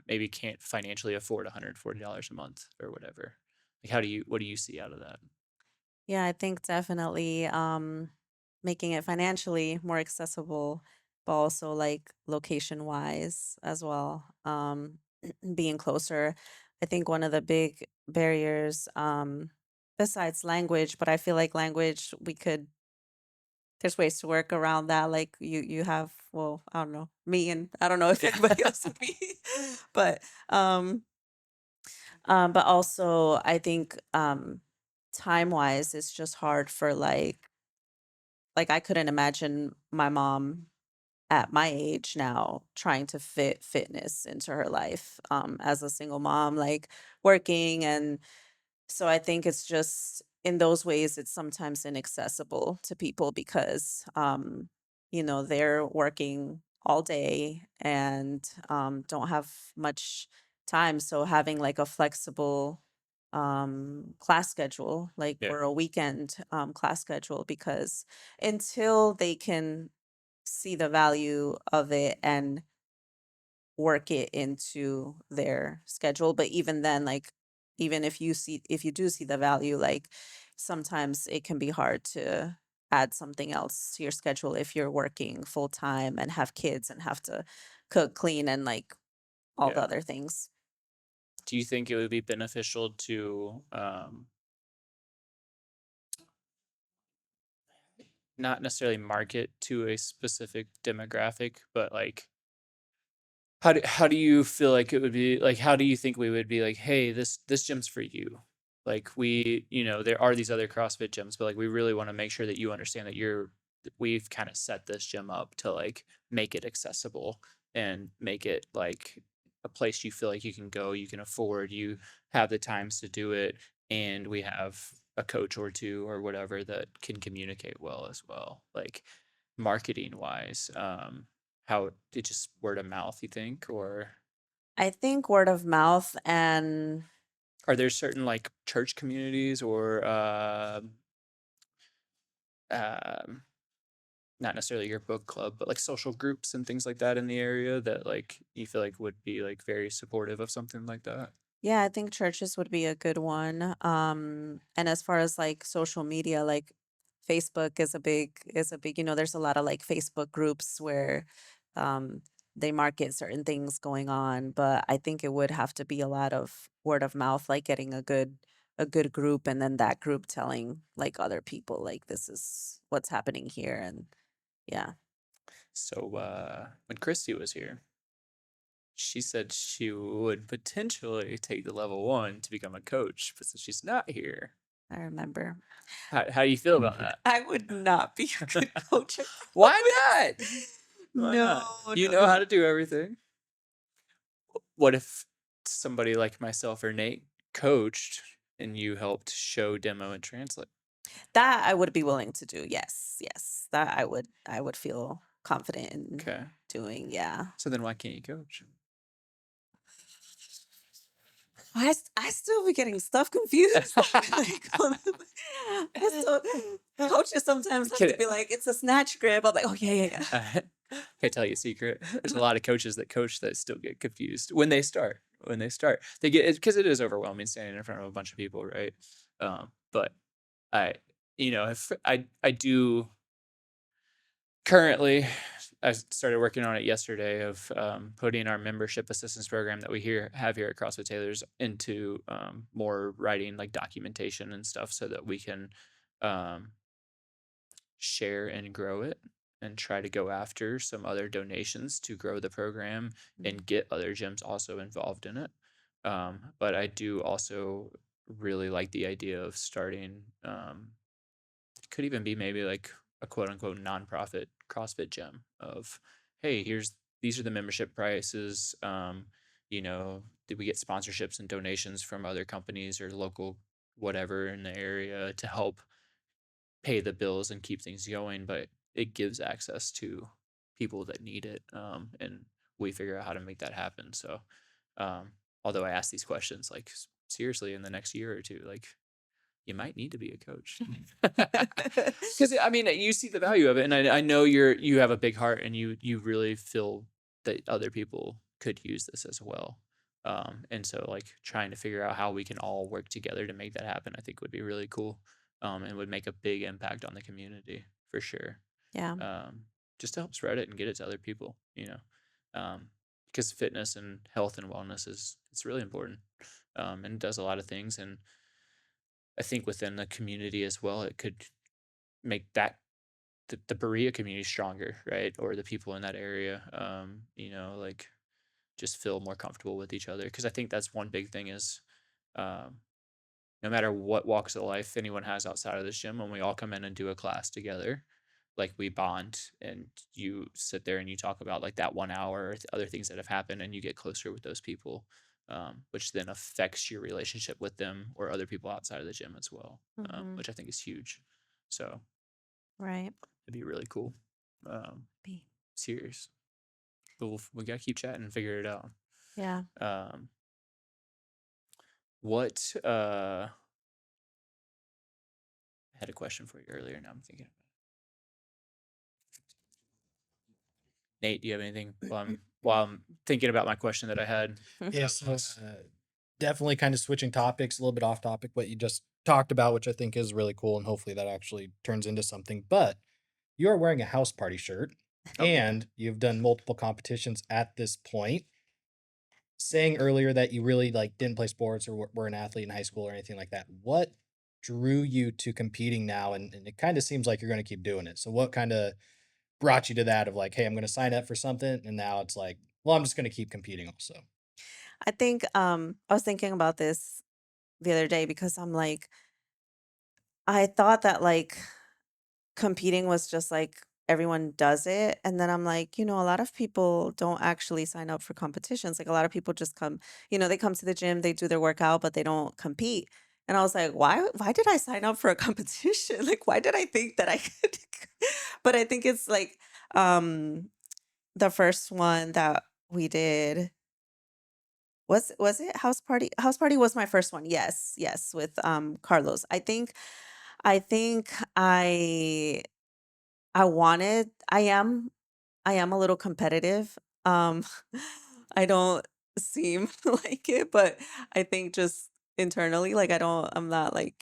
Speaker 2: maybe can't financially afford $140 a month or whatever? Like what do you see out of that?
Speaker 3: Yeah, I think definitely making it financially more accessible, but also like location wise as well. Being closer. I think one of the big barriers, besides language, but I feel like language we could there's ways to work around that. Like you have, well, I don't know, me, and I don't know if
Speaker 2: Yeah.
Speaker 3: anybody else would be, but um but also I think time wise it's just hard for like I couldn't imagine my mom at my age now trying to fit fitness into her life as a single mom, like working. And so I think it's just in those ways it's sometimes inaccessible to people because they're working all day and don't have much time. So having like a flexible class schedule, like,
Speaker 2: Yeah.
Speaker 3: or a weekend class schedule, because until they can see the value of it and work it into their schedule. But even then, like, even if you do see the value, like sometimes it can be hard to add something else to your schedule if you're working full time and have kids and have to cook, clean, and like all the
Speaker 2: Yeah.
Speaker 3: other things.
Speaker 2: Do you think it would be beneficial to not necessarily market to a specific demographic, but like how do you feel like it would be like how do you think we would be like, hey, this gym's for you? Like there are these other CrossFit gyms, but like we really want to make sure that you understand that we've kind of set this gym up to like make it accessible and make it like a place you feel like you can go, you can afford, you have the times to do it, and we have a coach or two or whatever that can communicate well as well. Like marketing wise, how it just word of mouth, you think, or
Speaker 3: I think word of mouth and
Speaker 2: are there certain like church communities or um not necessarily your book club, but like social groups and things like that in the area that like you feel like would be like very supportive of something like that?
Speaker 3: yeah, I think churches would be a good one. And as far as like social media, like Facebook is a big, there's a lot of like Facebook groups where um they market certain things going on, but I think it would have to be a lot of word of mouth, like getting a good group and then that group telling like other people like this is what's happening here and yeah.
Speaker 2: So when Christy was here, she said she would potentially take the level 1 to become a coach, but since she's not here,
Speaker 3: I remember.
Speaker 2: how do you feel about that?
Speaker 3: I would not be a good coach.
Speaker 2: Why not? Why
Speaker 3: No,
Speaker 2: not? You
Speaker 3: no,
Speaker 2: know how
Speaker 3: no.
Speaker 2: to do everything. What if somebody like myself or Nate coached and you helped show, demo, and translate?
Speaker 3: That I would be willing to do. Yes, yes. That I would feel confident in
Speaker 2: Okay.
Speaker 3: doing. Yeah.
Speaker 2: So then why can't you coach?
Speaker 3: I still be getting stuff confused. Like, I still coaches sometimes have
Speaker 2: Can
Speaker 3: to be like, it's a snatch grip. I'm like, oh yeah, yeah, yeah.
Speaker 2: Can I tell you a secret? There's a lot of coaches that coach that still get confused when they start. They get it because it is overwhelming standing in front of a bunch of people, right? But I, if I do currently, I started working on it yesterday of putting our membership assistance program that we have here at CrossFit Taylors into more writing like documentation and stuff so that we can um, share and grow it and try to go after some other donations to grow the program and get other gyms also involved in it. But I do also really like the idea of starting, could even be maybe like a quote unquote nonprofit CrossFit gym of, hey, these are the membership prices. Did we get sponsorships and donations from other companies or local whatever in the area to help pay the bills and keep things going, but it gives access to people that need it. And we figure out how to make that happen. So, although I ask these questions, like seriously, in the next year or two, like you might need to be a coach because I mean, you see the value of it. And I know you have a big heart and you really feel that other people could use this as well. And so like trying to figure out how we can all work together to make that happen, I think would be really cool. And would make a big impact on the community for sure.
Speaker 3: Yeah.
Speaker 2: Just to help spread it and get it to other people, because fitness and health and wellness it's really important. And it does a lot of things. And I think within the community as well, it could make the Berea community stronger, right? Or the people in that area, like just feel more comfortable with each other. Because I think that's one big thing is, no matter what walks of life anyone has outside of this gym, when we all come in and do a class together, like we bond and you sit there and you talk about like that 1 hour or other things that have happened and you get closer with those people, which then affects your relationship with them or other people outside of the gym as well, which I think is huge. So
Speaker 3: Right.
Speaker 2: it'd be really cool.
Speaker 3: Be.
Speaker 2: Serious. But we got to keep chatting and figure it out.
Speaker 3: Yeah.
Speaker 2: What I had a question for you earlier. Now I'm thinking. Nate, do you have anything while I'm thinking about my question that I had?
Speaker 1: Yeah, so definitely kind of switching topics, a little bit off topic, what you just talked about, which I think is really cool, and hopefully that actually turns into something. But you are wearing a house party shirt,
Speaker 2: Oh.
Speaker 1: and you've done multiple competitions at this point. Saying earlier that you really like didn't play sports or were an athlete in high school or anything like that. What drew you to competing now? And it kind of seems like you're going to keep doing it. So what kind of brought you to that of like, hey, I'm going to sign up for something, and now it's like, well, I'm just going to keep competing also.
Speaker 3: I think I was thinking about this the other day because I'm like, I thought that like competing was just like everyone does it. And then I'm like, a lot of people don't actually sign up for competitions. Like a lot of people just come, they come to the gym, they do their workout, but they don't compete. And I was like, why did I sign up for a competition? Like why did I think that I could but I think it's like um the first one that we did was it house party? House party was my first one. Yes, yes, with Carlos. I think I wanted I am a little competitive. Um I don't seem like it, but I think just internally like I'm not like,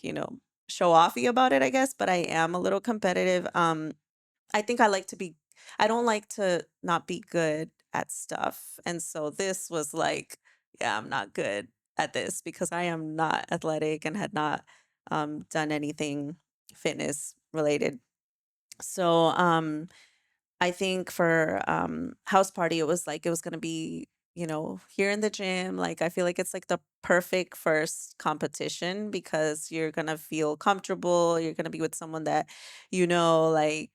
Speaker 3: show offy about it, I guess, but I am a little competitive. I think I don't like to not be good at stuff. And so this was like, yeah, I'm not good at this because I am not athletic and had not done anything fitness related. So I think for house party, it was like it was gonna be, here in the gym. Like I feel like it's like the perfect first competition because you're gonna feel comfortable. You're gonna be with someone that like,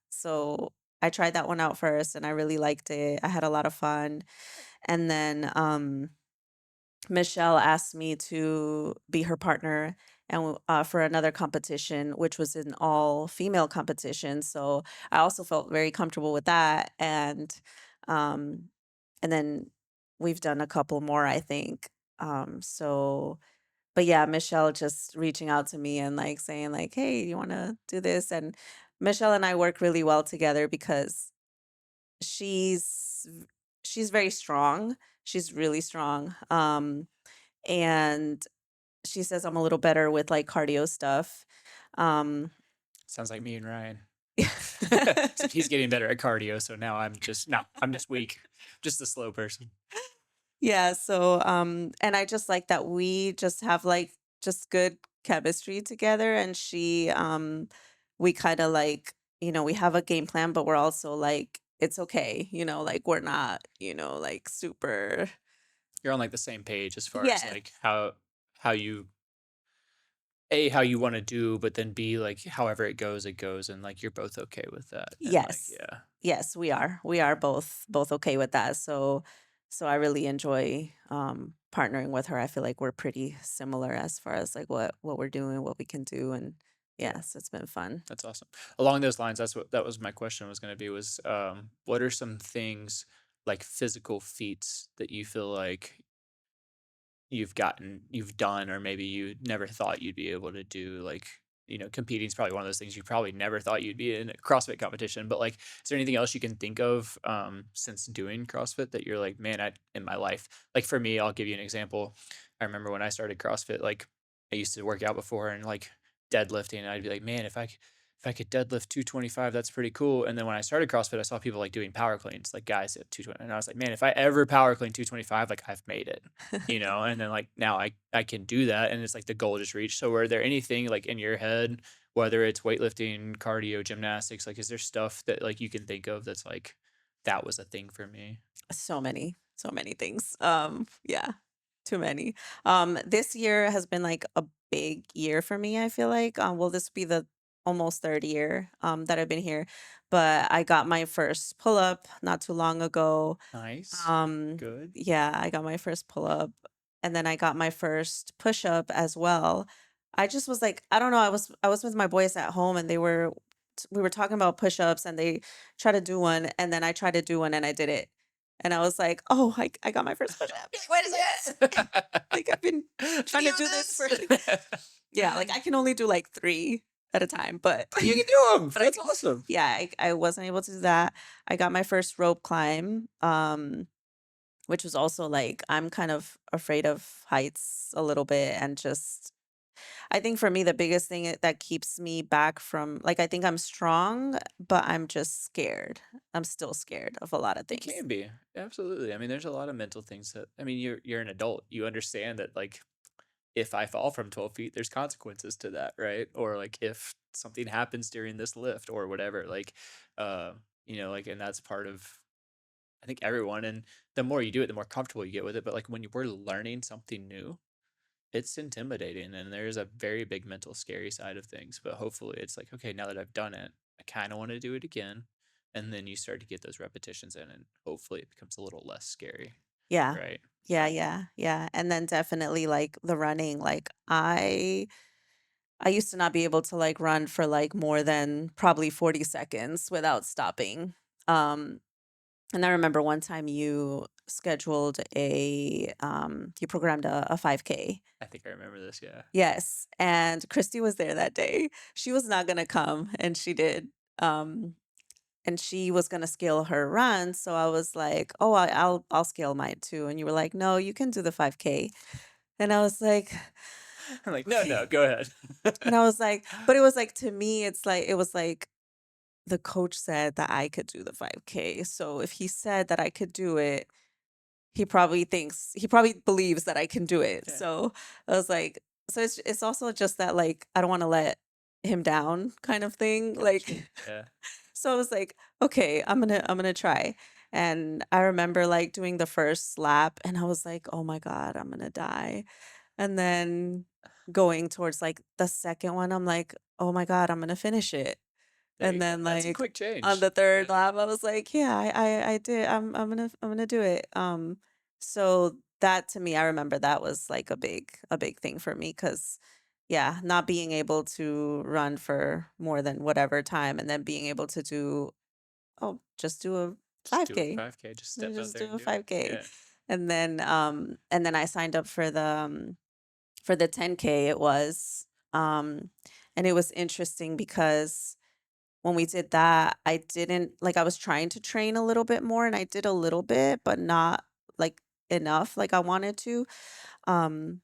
Speaker 3: so I tried that one out first and I really liked it. I had a lot of fun. And then Michelle asked me to be her partner and for another competition, which was an all female competition. So I also felt very comfortable with that. Um, and then we've done a couple more, I think. So, but yeah, Michelle just reaching out to me and like saying like, "Hey, you want to do this?" And Michelle and I work really well together because she's she's very strong. She's really strong. And she says I'm a little better with like cardio stuff. Um,
Speaker 2: Sounds like me and Ryan. Except he's getting better at cardio, so now I'm just weak, just a slow person.
Speaker 3: yeah. So, and I just like that we just have like just good chemistry together, and we kind of like, we have a game plan, but we're also like, it's okay, like we're not, like super.
Speaker 2: You're on like the same page as far as
Speaker 3: Yeah.
Speaker 2: like how you how you want to do, but then B, like however it goes, and like you're both okay with that, and like
Speaker 3: Yes.
Speaker 2: yeah,
Speaker 3: Yes, we are. We are both okay with that. So I really enjoy partnering with her. I feel like we're pretty similar as far as like what we're doing, what we can do, and
Speaker 2: yeah,
Speaker 3: yes, it's been fun.
Speaker 2: that's awesome. Along those lines, that was my question was going to be was what are some things like physical feats that you feel like you've done, or maybe you never thought you'd be able to do, like, competing is probably one of those things you probably never thought you'd be in a CrossFit competition, but like, is there anything else you can think of since doing CrossFit that you're like, man, in my life, like for me, I'll give you an example. I remember when I started CrossFit, like I used to work out before and like deadlifting, and I'd be like, man, if I could deadlift 225, that's pretty cool. And then when I started CrossFit, I saw people like doing power cleans, like guys at 220. And I was like, man, if I ever power clean 225, like I've made it, And then like now I can do that. And it's like the goal just reached. So were there anything like in your head, whether it's weightlifting, cardio, gymnastics, like is there stuff that like you can think of that's like, that was a thing for me?
Speaker 3: So many things. Yeah, too many. This year has been like a big year for me, I feel like. Well, this will be the almost third year that I've been here, but I got my first pull up not too long ago.
Speaker 2: Nice.
Speaker 3: Um,
Speaker 2: Good.
Speaker 3: yeah, I got my first pull up and then I got my first push up as well. I just was like, I don't know, I was with my boys at home and we were talking about push ups and they tried to do one and then I tried to do one and I did it. And I was like, oh, I got my first push up. What is this? Like I've been trying to do this for yeah, like I can only do like 3 at a time, but
Speaker 2: You can do them.
Speaker 3: but I
Speaker 2: That's
Speaker 3: can,
Speaker 2: awesome.
Speaker 3: yeah, I wasn't able to do that. I got my first rope climb, which was also like I'm kind of afraid of heights a little bit and just I think for me the biggest thing that keeps me back from like I think I'm strong, but I'm just scared. I'm still scared of a lot of
Speaker 2: You
Speaker 3: things.
Speaker 2: can be. Absolutely. I mean, there's a lot of mental things that I mean, you're an adult. You understand that like if I fall from 12 feet, there's consequences to that, right? Or like if something happens during this lift or whatever, like, uh, like, and that's part of, I think, everyone. And the more you do it, the more comfortable you get with it. But like when you were learning something new, it's intimidating and there's a very big mental scary side of things. But hopefully it's like, okay, now that I've done it, I kind of want to do it again. And then you start to get those repetitions in and hopefully it becomes a little less scary,
Speaker 3: Yeah.
Speaker 2: right?
Speaker 3: Yeah,
Speaker 2: So
Speaker 3: yeah, yeah. And then definitely like the running, like I used to not be able to like run for like more than probably 40 seconds without stopping. Um and I remember one time you scheduled you programmed a 5K.
Speaker 2: I think I remember this. Yeah.
Speaker 3: Yes, and Christy was there that day. She was not gonna come, and she did. Um, and she was gonna scale her run, so I was like, "Oh, I'll scale mine too." And you were like, "No, you can do the 5K." And I was like,
Speaker 2: I'm like, no,
Speaker 3: "Okay."
Speaker 2: no, go ahead.
Speaker 3: And I was like, but it was like to me, it's like it was like the coach said that I could do the 5K. So if he said that I could do it, he probably believes that I can do it.
Speaker 2: Yeah.
Speaker 3: So I was like, so it's also just that like I don't want to let him down kind of thing.
Speaker 2: Gotcha.
Speaker 3: Like
Speaker 2: Yeah.
Speaker 3: so I was like, okay, I'm gonna try. And I remember like doing the first lap and I was like, oh my God, I'm gonna die. And then going towards like the second one, I'm like, oh my God, I'm gonna finish it.
Speaker 2: There
Speaker 3: And
Speaker 2: you go.
Speaker 3: then
Speaker 2: That's a
Speaker 3: like
Speaker 2: quick
Speaker 3: on
Speaker 2: change.
Speaker 3: the third
Speaker 2: Yeah.
Speaker 3: lap, I was like, yeah, I did. I'm gonna do it. So that to me, I remember that was like a big thing for me because yeah, not being able to run for more than whatever time and then being able to do, oh, just do a
Speaker 2: Just do a
Speaker 3: 5K.
Speaker 2: 5K. Just step out
Speaker 3: Just
Speaker 2: there
Speaker 3: do
Speaker 2: and
Speaker 3: a
Speaker 2: do it.
Speaker 3: 5K.
Speaker 2: Yeah.
Speaker 3: And then I signed up for the 10K it was. Um and it was interesting because when we did that, I didn't like I was trying to train a little bit more and I did a little bit, but not like enough like I wanted to. Um,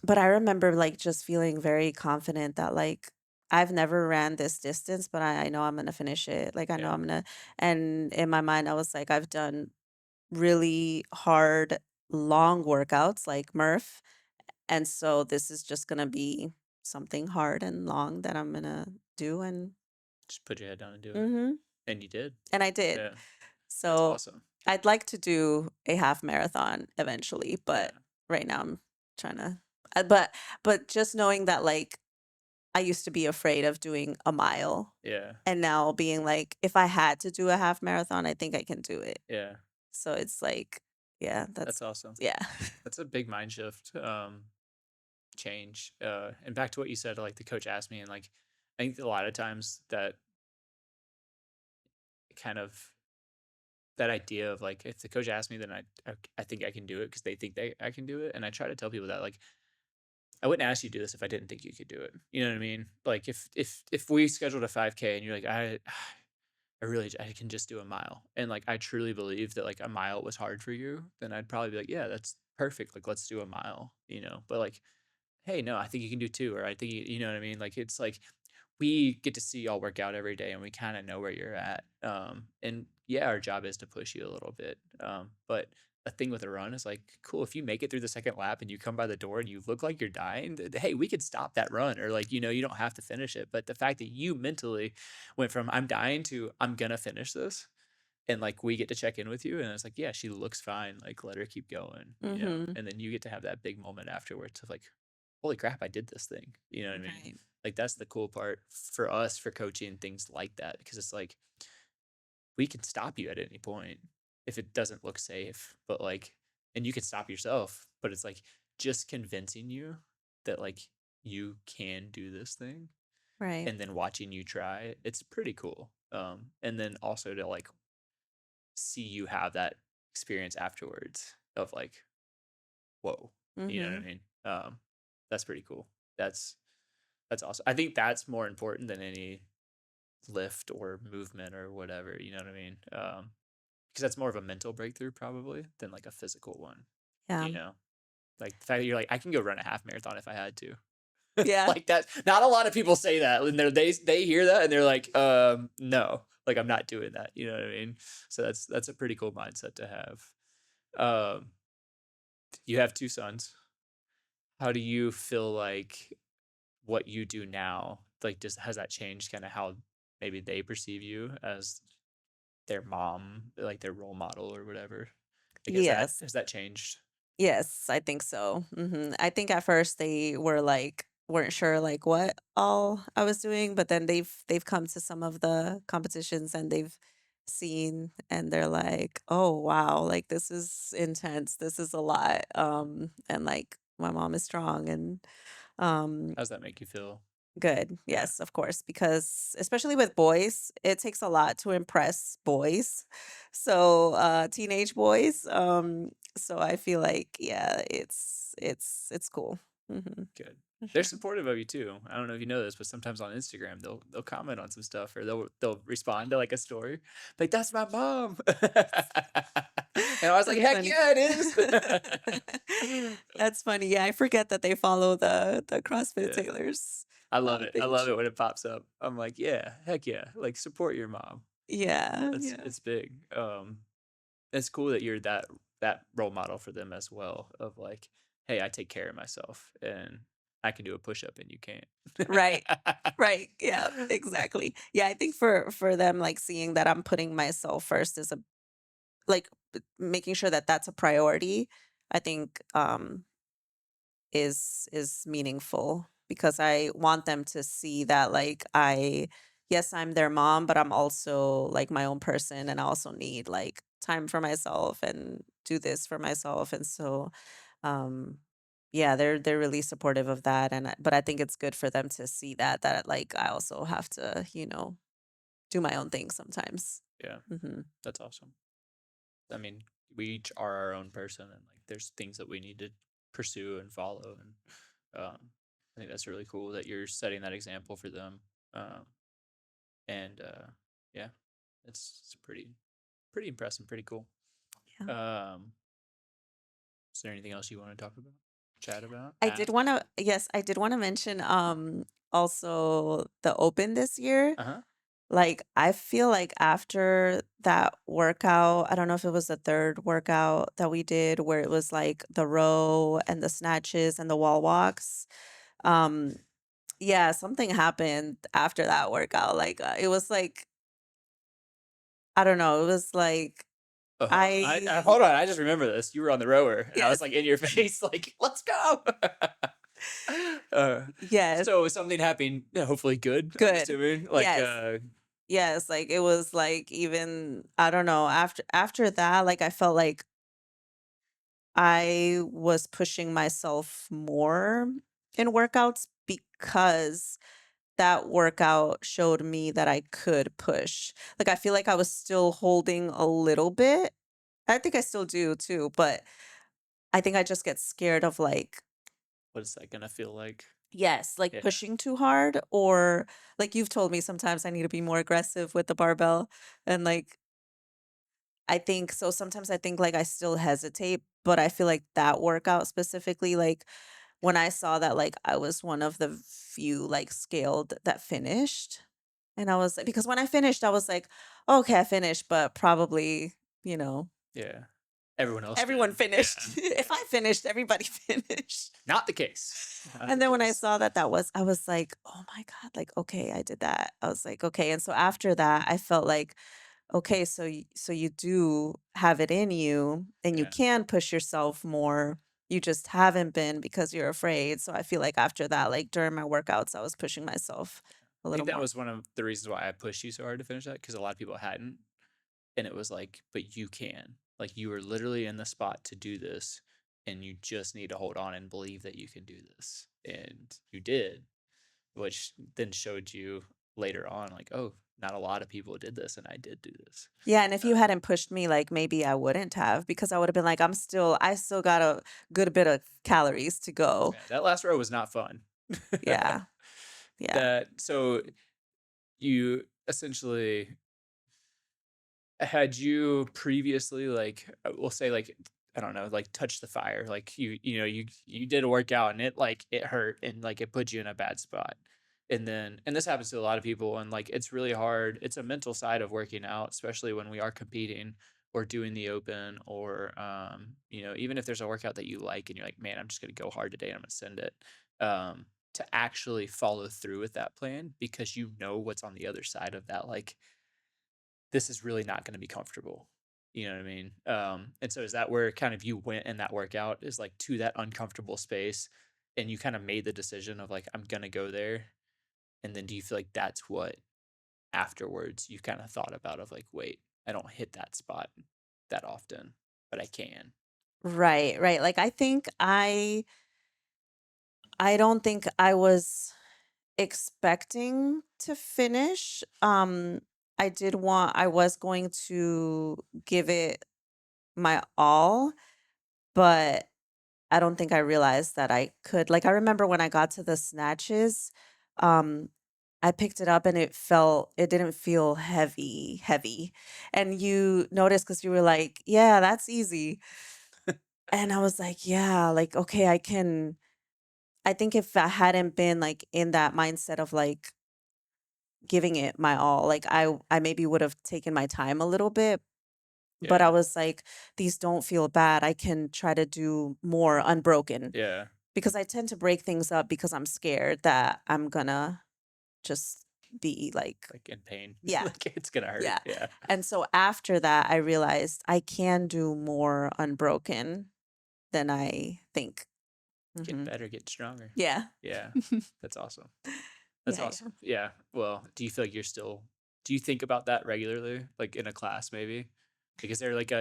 Speaker 3: but I remember like just feeling very confident that like I've never ran this distance, but I know I'm gonna finish it. Like I know
Speaker 2: Yeah.
Speaker 3: I'm gonna, and in my mind, I was like, I've done really hard, long workouts like Murph. And so this is just gonna be something hard and long that I'm gonna do. And
Speaker 2: Just put your head down and do it.
Speaker 3: hmm
Speaker 2: And you did.
Speaker 3: and I did.
Speaker 2: Yeah. That's
Speaker 3: So
Speaker 2: awesome.
Speaker 3: I'd like to do a half marathon eventually,
Speaker 2: Yeah.
Speaker 3: but right now I'm trying to. But just knowing that like I used to be afraid of doing a mile,
Speaker 2: Yeah.
Speaker 3: and now being like, if I had to do a half marathon, I think I can do it.
Speaker 2: Yeah.
Speaker 3: So it's like, yeah,
Speaker 2: That's awesome.
Speaker 3: yeah.
Speaker 2: That's a big mind shift. Change. And back to what you said, like the coach asked me, and like I think a lot of times that kind of that idea of like if the coach asks me, then I think I can do it because they think I can do it, and I try to tell people that like I wouldn't ask you to do this if I didn't think you could do it. You know what I mean? Like if we scheduled a 5K and you're like I can just do a mile, and like I truly believe that like a mile was hard for you, then I'd probably be like, yeah, that's perfect. Like let's do a mile. But like hey, no, I think you can do two, or I think you know what I mean? Like it's like we get to see y'all work out every day and we kind of know where you're at. And yeah, our job is to push you a little bit. But a thing with a run is like, cool, if you make it through the second lap and you come by the door and you look like you're dying, hey, we could stop that run, or like, you don't have to finish it. But the fact that you mentally went from I'm dying to I'm gonna finish this, and like we get to check in with you and it's like, yeah, she looks fine, like let her keep going.
Speaker 3: hmm
Speaker 2: And then you get to have that big moment afterwards of like, holy crap, I did this thing. You know what I mean?
Speaker 3: Right.
Speaker 2: Like that's the cool part for us for coaching things like that, because it's like we can stop you at any point if it doesn't look safe, but like, and you can stop yourself, but it's like just convincing you that like you can do this thing,
Speaker 3: Right.
Speaker 2: and then watching you try it, it's pretty cool. And then also to like see you have that experience afterwards of like, whoa, you know what I
Speaker 3: hmm
Speaker 2: mean? That's pretty cool. That's awesome. I think that's more important than any lift or movement or whatever, you know what I mean? Because that's more of a mental breakthrough probably than like a physical one,
Speaker 3: Yeah.
Speaker 2: you know? Like the fact that you're like, I can go run a half marathon if I had to.
Speaker 3: Yeah.
Speaker 2: Like that, not a lot of people say that, and they hear that and they're like, no, like I'm not doing that, you know what I mean? So that's a pretty cool mindset to have. You have two sons. how do you feel like what you do now, like, just has that changed kind of how maybe they perceive you as their mom, like their role model or whatever? Like,
Speaker 3: Yes.
Speaker 2: has that changed?
Speaker 3: Yes, I think so. I think at first they were like weren't sure like what all I was doing, but then they've come to some of the competitions and they've seen and they're like, "Oh, wow, like this is intense. This is a lot." And like my mom is strong and um
Speaker 2: How's that make you feel?
Speaker 3: good.
Speaker 2: Yeah.
Speaker 3: Yes, of course, because especially with boys, it takes a lot to impress boys. So, teenage boys. So I feel like yeah, it's cool.
Speaker 2: Good.
Speaker 3: For
Speaker 2: They're
Speaker 3: sure.
Speaker 2: supportive of you too. I don't know if you know this, but sometimes on Instagram they'll comment on some stuff or they'll respond to like a story. Like, that's my mom. And I was like,
Speaker 3: That's
Speaker 2: heck
Speaker 3: funny.
Speaker 2: yeah, it is.
Speaker 3: That's funny. Yeah, I forget that they follow the CrossFit
Speaker 2: Yeah.
Speaker 3: Taylors
Speaker 2: I love it. I love
Speaker 3: page.
Speaker 2: it when it pops up. I'm like, yeah, heck yeah. Like, support your mom.
Speaker 3: Yeah,
Speaker 2: That's
Speaker 3: yeah.
Speaker 2: it's big. It's cool that you're that role model for them as well of like, hey, I take care of myself and I can do a push up and you can't.
Speaker 3: Right. Right. Yeah, exactly. Yeah, I think for them like seeing that I'm putting myself first is a like making sure that that's a priority, I think is meaningful because I want them to see that like I yes, I'm their mom, but I'm also like my own person and I also need like time for myself and do this for myself. And so um yeah, they're really supportive of that but I think it's good for them to see that like I also have to, do my own thing sometimes.
Speaker 2: Yeah,
Speaker 3: Mhm.
Speaker 2: that's awesome. I mean, we each are our own person and like there's things that we need to pursue and follow and I think that's really cool that you're setting that example for them. Um and yeah, it's pretty impressive, pretty cool.
Speaker 3: Yeah.
Speaker 2: Um is there anything else you want to talk about? Chat about?
Speaker 3: I did
Speaker 2: Ask?
Speaker 3: want to yes, I did want to mention also the open this year.
Speaker 2: Uh-huh.
Speaker 3: Like I feel like after that workout, I don't know if it was the third workout that we did where it was like the row and the snatches and the wall walks. Um yeah, something happened after that workout. Like it was like I don't know, it was like
Speaker 2: Uh-huh. I
Speaker 3: I
Speaker 2: hold on, I just remember this. You were on the rower, and I was
Speaker 3: yes.
Speaker 2: like in your face, like, let's go. uh,
Speaker 3: Yes,
Speaker 2: so something happened, yeah, hopefully good, I'm
Speaker 3: good.
Speaker 2: assuming. Like,
Speaker 3: Yes. Yes, like it was like even I don't know, after that, like I felt like I was pushing myself more in workouts because that workout showed me that I could push. Like I feel like I was still holding a little bit. I think I still do too, but I think I just get scared of like
Speaker 2: what is that gonna feel like?
Speaker 3: yes, like
Speaker 2: Yeah,
Speaker 3: pushing too hard or like you've told me sometimes I need to be more aggressive with the barbell and like I think so sometimes I think like I still hesitate, but I feel like that workout specifically, like when I saw that like I was one of the few like scaled that finished. And I was like, because when I finished, I was like, okay, I finished, but probably, you know,
Speaker 2: yeah. Everyone else
Speaker 3: everyone
Speaker 2: did. Yeah,
Speaker 3: finished. If I finished, everybody finished.
Speaker 2: not the case. Not
Speaker 3: And
Speaker 2: the
Speaker 3: then when I
Speaker 2: case.
Speaker 3: saw that was, I was like, oh my God, like, okay, I did that. I was like, okay. And so after that, I felt like, okay, so you do have it in you and you
Speaker 2: Yeah,
Speaker 3: can push yourself more. You just haven't been because you're afraid. So I feel like after that, like during my workouts, I was pushing myself a
Speaker 2: I think
Speaker 3: little
Speaker 2: that
Speaker 3: more.
Speaker 2: was one of the reasons why I pushed you so hard to finish that because a lot of people hadn't, and it was like, but you can. Like, you were literally in the spot to do this, and you just need to hold on and believe that you can do this, and you did, which then showed you later on, like, oh, not a lot of people did this, and I did do this.
Speaker 3: Yeah, and if you
Speaker 2: Uh,
Speaker 3: hadn't pushed me, like maybe I wouldn't have because I would have been like, I still got a good bit of calories to go.
Speaker 2: yeah, that last row was not fun.
Speaker 3: Yeah. Yeah.
Speaker 2: That so you essentially had you previously like we'll say like I don't know like touch the fire like you did a workout and it hurt and like it put you in a bad spot and this happens to a lot of people and like it's really hard, it's a mental side of working out especially when we are competing or doing the open, or even if there's a workout that you like and you're like, man, I'm just gonna go hard today and I'm gonna send it. To actually follow through with that plan, because you know what's on the other side of that. Like, this is really not gonna be comfortable. You know what I mean? And so is that where kind of you went in that workout, is like to that uncomfortable space, and you kind of made the decision of like, I'm gonna go there? And then do you feel like that's what afterwards you kind of thought about of like, wait, I don't hit that spot that often, but I can.
Speaker 3: Right, right. Like I don't think I was expecting to finish. I was going to give it my all, but I don't think I realized that I could. Like I remember when I got to the snatches, um, I picked it up and it didn't feel heavy. And you noticed because you were like, yeah, that's easy. And I was like, yeah, like, okay, I think if I hadn't been like in that mindset of like giving it my all, like I maybe would have taken my time a little bit, but I
Speaker 2: Yeah.
Speaker 3: was like, these don't feel bad. I can try to do more unbroken
Speaker 2: Yeah.
Speaker 3: because I tend to break things up because I'm scared that I'm gonna just be like,
Speaker 2: Like in pain.
Speaker 3: yeah,
Speaker 2: Like it's gonna hurt.
Speaker 3: yeah.
Speaker 2: Yeah.
Speaker 3: And so after that, I realized I can do more unbroken than I think.
Speaker 2: Getting
Speaker 3: Hmm.
Speaker 2: better, getting stronger.
Speaker 3: Yeah.
Speaker 2: Yeah. That's awesome. That's
Speaker 3: Yeah, yeah.
Speaker 2: awesome. Yeah. Well, do you feel like do you think about that regularly? Like in a class, maybe? Like, is there like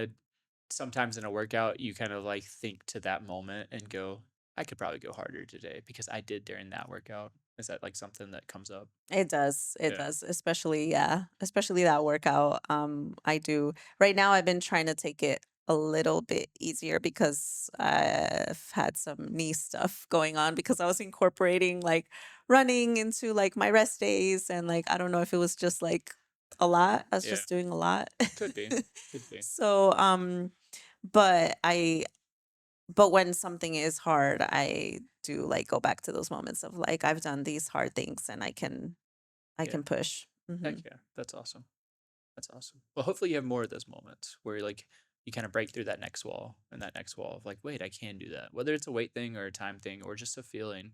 Speaker 2: sometimes in a workout, you kind of like think to that moment and go, I could probably go harder today because I did during that workout. Is that like something that comes up?
Speaker 3: It does. It
Speaker 2: Yeah.
Speaker 3: does. Especially, yeah, especially that workout. I do. Right now I've been trying to take it a little bit easier because I've had some knee stuff going on because I was incorporating like running into like my rest days and like I don't know if it was just like a lot. I was
Speaker 2: Yeah.
Speaker 3: just doing a lot.
Speaker 2: Could be. Could be.
Speaker 3: So, but but when something is hard, I do like go back to those moments of like I've done these hard things and I
Speaker 2: Yeah.
Speaker 3: can push. Hmm.
Speaker 2: Heck yeah. That's awesome. That's awesome. Well, hopefully you have more of those moments where like you kind of break through that next wall, and that next wall of like, wait, I can do that. Whether it's a weight thing or a time thing or just a feeling.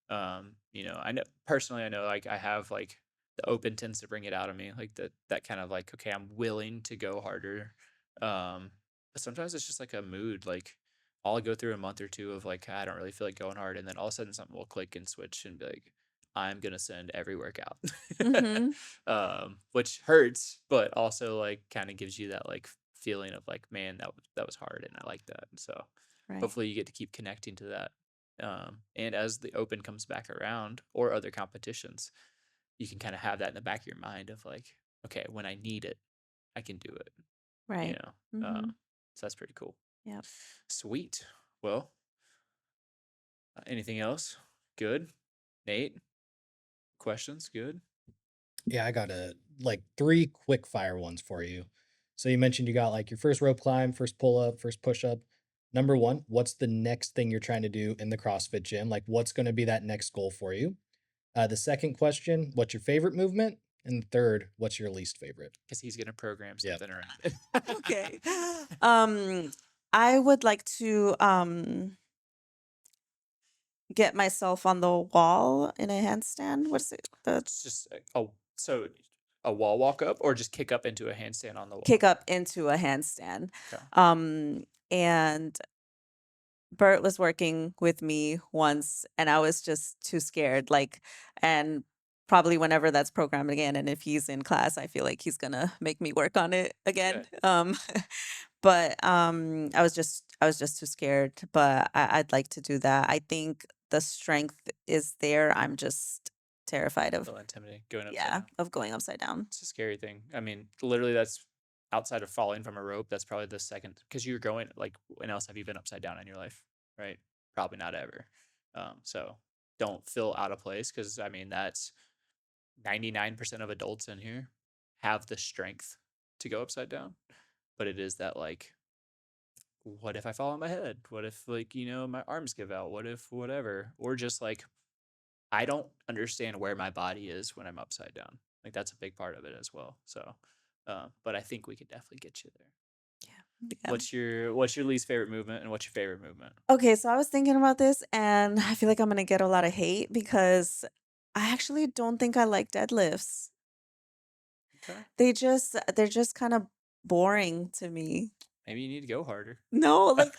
Speaker 2: I know personally, I know like I have like the open tends to bring it out of me, like that kind of like, okay, I'm willing to go harder. But sometimes it's just like a mood. Like I'll go through a month or two of like I don't really feel like going hard, and then all of a sudden something will click and switch and be like, I'm gonna send every workout.
Speaker 3: Hmm.
Speaker 2: Which hurts, but also like kind of gives you that like feeling of like, man, that was hard, and I like that. And so
Speaker 3: Right.
Speaker 2: hopefully you get to keep connecting to that. And as the open comes back around or other competitions, you can kind of have that in the back of your mind of like, okay, when I need it, I can do it. You
Speaker 3: Right.
Speaker 2: know,
Speaker 3: Hmm.
Speaker 2: so that's pretty cool.
Speaker 3: Yep.
Speaker 2: Sweet. Well, anything else? Good. Nate, questions? Good.
Speaker 1: Yeah, I got like 3 quick fire ones for you. So you mentioned you got like your first rope climb, first pull up, first push up. Number 1, what's the next thing you're trying to do in the CrossFit gym? Like what's going to be that next goal for you? The second question, what's your favorite movement? And the third, what's your least favorite?
Speaker 2: Because he's gonna program
Speaker 1: Yep.
Speaker 2: something around it.
Speaker 3: Okay. Um, I would like to get myself on the wall in a handstand. What is it? The
Speaker 2: It's just so a wall walk up, or just kick up into a handstand on the wall.
Speaker 3: kick up into a handstand.
Speaker 2: Okay.
Speaker 3: And Bert was working with me once and I was just too scared. Like, and probably whenever that's programmed again, and if he's in class, I feel like he's gonna make me work on it again.
Speaker 2: Good.
Speaker 3: But I was just too scared. But I'd like to do that. I think the strength is there. I'm just terrified
Speaker 2: A
Speaker 3: of,
Speaker 2: little intimidating going upside
Speaker 3: yeah,
Speaker 2: down.
Speaker 3: of going upside down.
Speaker 2: It's a scary thing. I mean, literally, that's outside of falling from a rope. That's probably the second, because you're going like, when else have you been upside down in your life? Right? Probably not ever. So don't feel out of place, because I mean that's 99% of adults in here have the strength to go upside down, but it is that like, what if I fall on my head? What if like, my arms give out? What if whatever? Or just like, I don't understand where my body is when I'm upside down. Like that's a big part of it as well. So, but I think we could definitely get you there.
Speaker 3: Yeah.
Speaker 2: What's your least favorite movement and what's your favorite movement?
Speaker 3: Okay, so I was thinking about this and I feel like I'm gonna get a lot of hate because I actually don't think I like deadlifts.
Speaker 2: Okay.
Speaker 3: They're just kind of boring to me.
Speaker 2: Maybe you need to go harder.
Speaker 3: No, like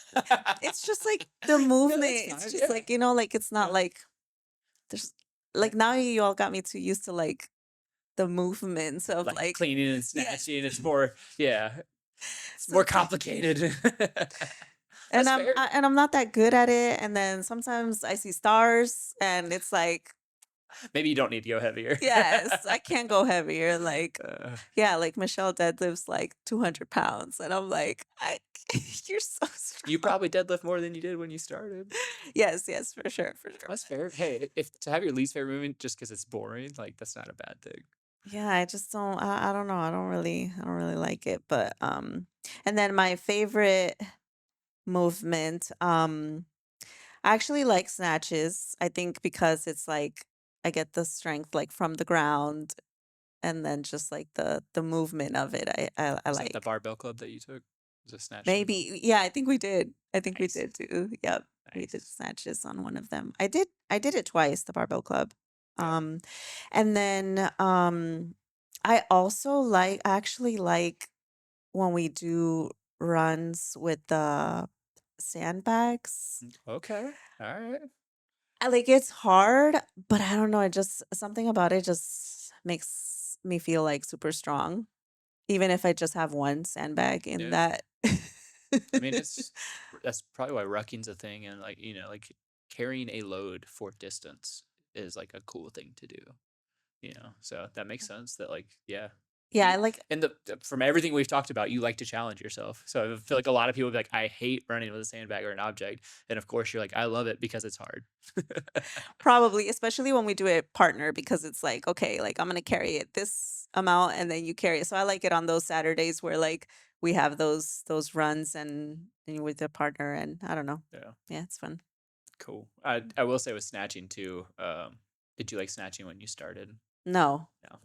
Speaker 3: it's just like the
Speaker 2: No,
Speaker 3: movement.
Speaker 2: that's
Speaker 3: It's
Speaker 2: fine.
Speaker 3: just
Speaker 2: Yeah.
Speaker 3: like, you know, like it's not
Speaker 2: Yeah.
Speaker 3: like there's like now you all got me too used to like the movements of
Speaker 2: Like
Speaker 3: like
Speaker 2: cleaning and
Speaker 3: yes.
Speaker 2: snatching. It's more, yeah, it's
Speaker 3: So
Speaker 2: more complicated.
Speaker 3: and
Speaker 2: That's fair.
Speaker 3: and I'm not that good at it. And then sometimes I see stars and it's like,
Speaker 2: Maybe you don't need to go heavier.
Speaker 3: yes, I can't go heavier. Like,
Speaker 2: Uh,
Speaker 3: yeah, like Michelle deadlifts like 200 pounds. And I'm like, you're so
Speaker 2: you
Speaker 3: strong.
Speaker 2: probably deadlift more than you did when you started.
Speaker 3: Yes, yes, for sure, for sure.
Speaker 2: That's fair. Hey, if to have your least favorite movement just because it's boring, like that's not a bad thing.
Speaker 3: Yeah, I just don't I don't know. I don't really like it. But and then my favorite movement, I actually like snatches. I think because it's like I get the strength like from the ground and then just like the movement of it I
Speaker 2: Was that the
Speaker 3: like.
Speaker 2: barbell club that you took? Was it snatch?
Speaker 3: Maybe yeah, I think we did. I think we
Speaker 2: Nice,
Speaker 3: did too. Yep. We did
Speaker 2: nice.
Speaker 3: snatches on one of them. I did it twice, the barbell club.
Speaker 2: Yeah.
Speaker 3: Um and then I also like I actually like when we do runs with the sandbags.
Speaker 2: Okay. All right.
Speaker 3: I like it's hard, but I don't know, it just something about it just makes me feel like super strong, even if I just have one sandbag in
Speaker 2: Yeah.
Speaker 3: that.
Speaker 2: I mean, that's probably why rucking's a thing, and like like carrying a load for distance is like a cool thing to do. So that makes sense. That like yeah,
Speaker 3: Yeah,
Speaker 2: you
Speaker 3: I like
Speaker 2: and from everything we've talked about, you like to challenge yourself. So I feel like a lot of people be like, I hate running with a sandbag or an object, and of course you're like, I love it because it's hard.
Speaker 3: probably, especially when we do it partner, because it's like, okay, like I'm gonna carry it this amount and then you carry it. So I like it on those Saturdays where like we have those runs and with the partner and I don't know.
Speaker 2: Yeah,
Speaker 3: Yeah, it's fun.
Speaker 2: cool. I will say with snatching too. Did you like snatching when you started?
Speaker 3: No.
Speaker 2: No.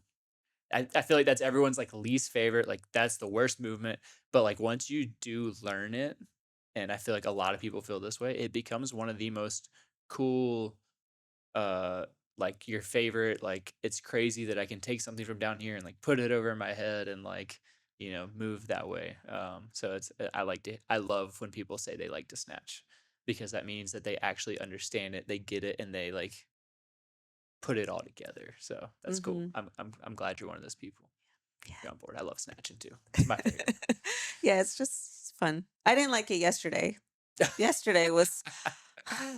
Speaker 2: I feel like that's everyone's like least favorite. Like that's the worst movement. But like once you do learn it, and I feel like a lot of people feel this way, it becomes one of the most cool uh like your favorite. Like it's crazy that I can take something from down here and like put it over my head and like move that way. So I love when people say they like to snatch because that means that they actually understand it, they get it, and they like put it all together. So that's cool.
Speaker 3: Mhm.
Speaker 2: I'm glad you're one of those people.
Speaker 3: Yeah.
Speaker 2: You're on board. I love snatching too. It's my favorite.
Speaker 3: Yeah, it's just fun. I didn't like it yesterday. Yesterday was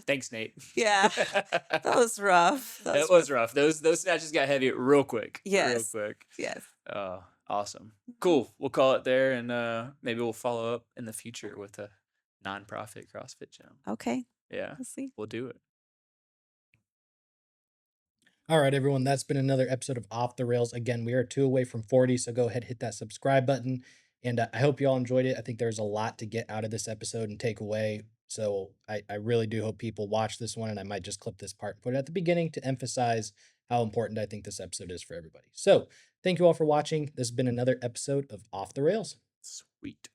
Speaker 2: Thanks, Nate.
Speaker 3: yeah, that was rough. That
Speaker 2: It
Speaker 3: was
Speaker 2: was
Speaker 3: rough.
Speaker 2: rough. Those snatches got heavy real quick. Real
Speaker 3: Yes.
Speaker 2: quick.
Speaker 3: Yes.
Speaker 2: Oh, awesome. Cool. We'll call it there, and maybe we'll follow up in the future with a nonprofit CrossFit gym.
Speaker 3: Okay.
Speaker 2: Yeah,
Speaker 3: We'll see.
Speaker 2: we'll do it.
Speaker 1: All right, everyone, that's been another episode of Off the Rails. Again, we are 2 away from 40, so go ahead, hit that subscribe button. And I hope you all enjoyed it. I think there's a lot to get out of this episode and take away. So I really do hope people watch this one, and I might just clip this part and put it at the beginning to emphasize how important I think this episode is for everybody. So thank you all for watching. This has been another episode of Off the Rails.
Speaker 2: Sweet.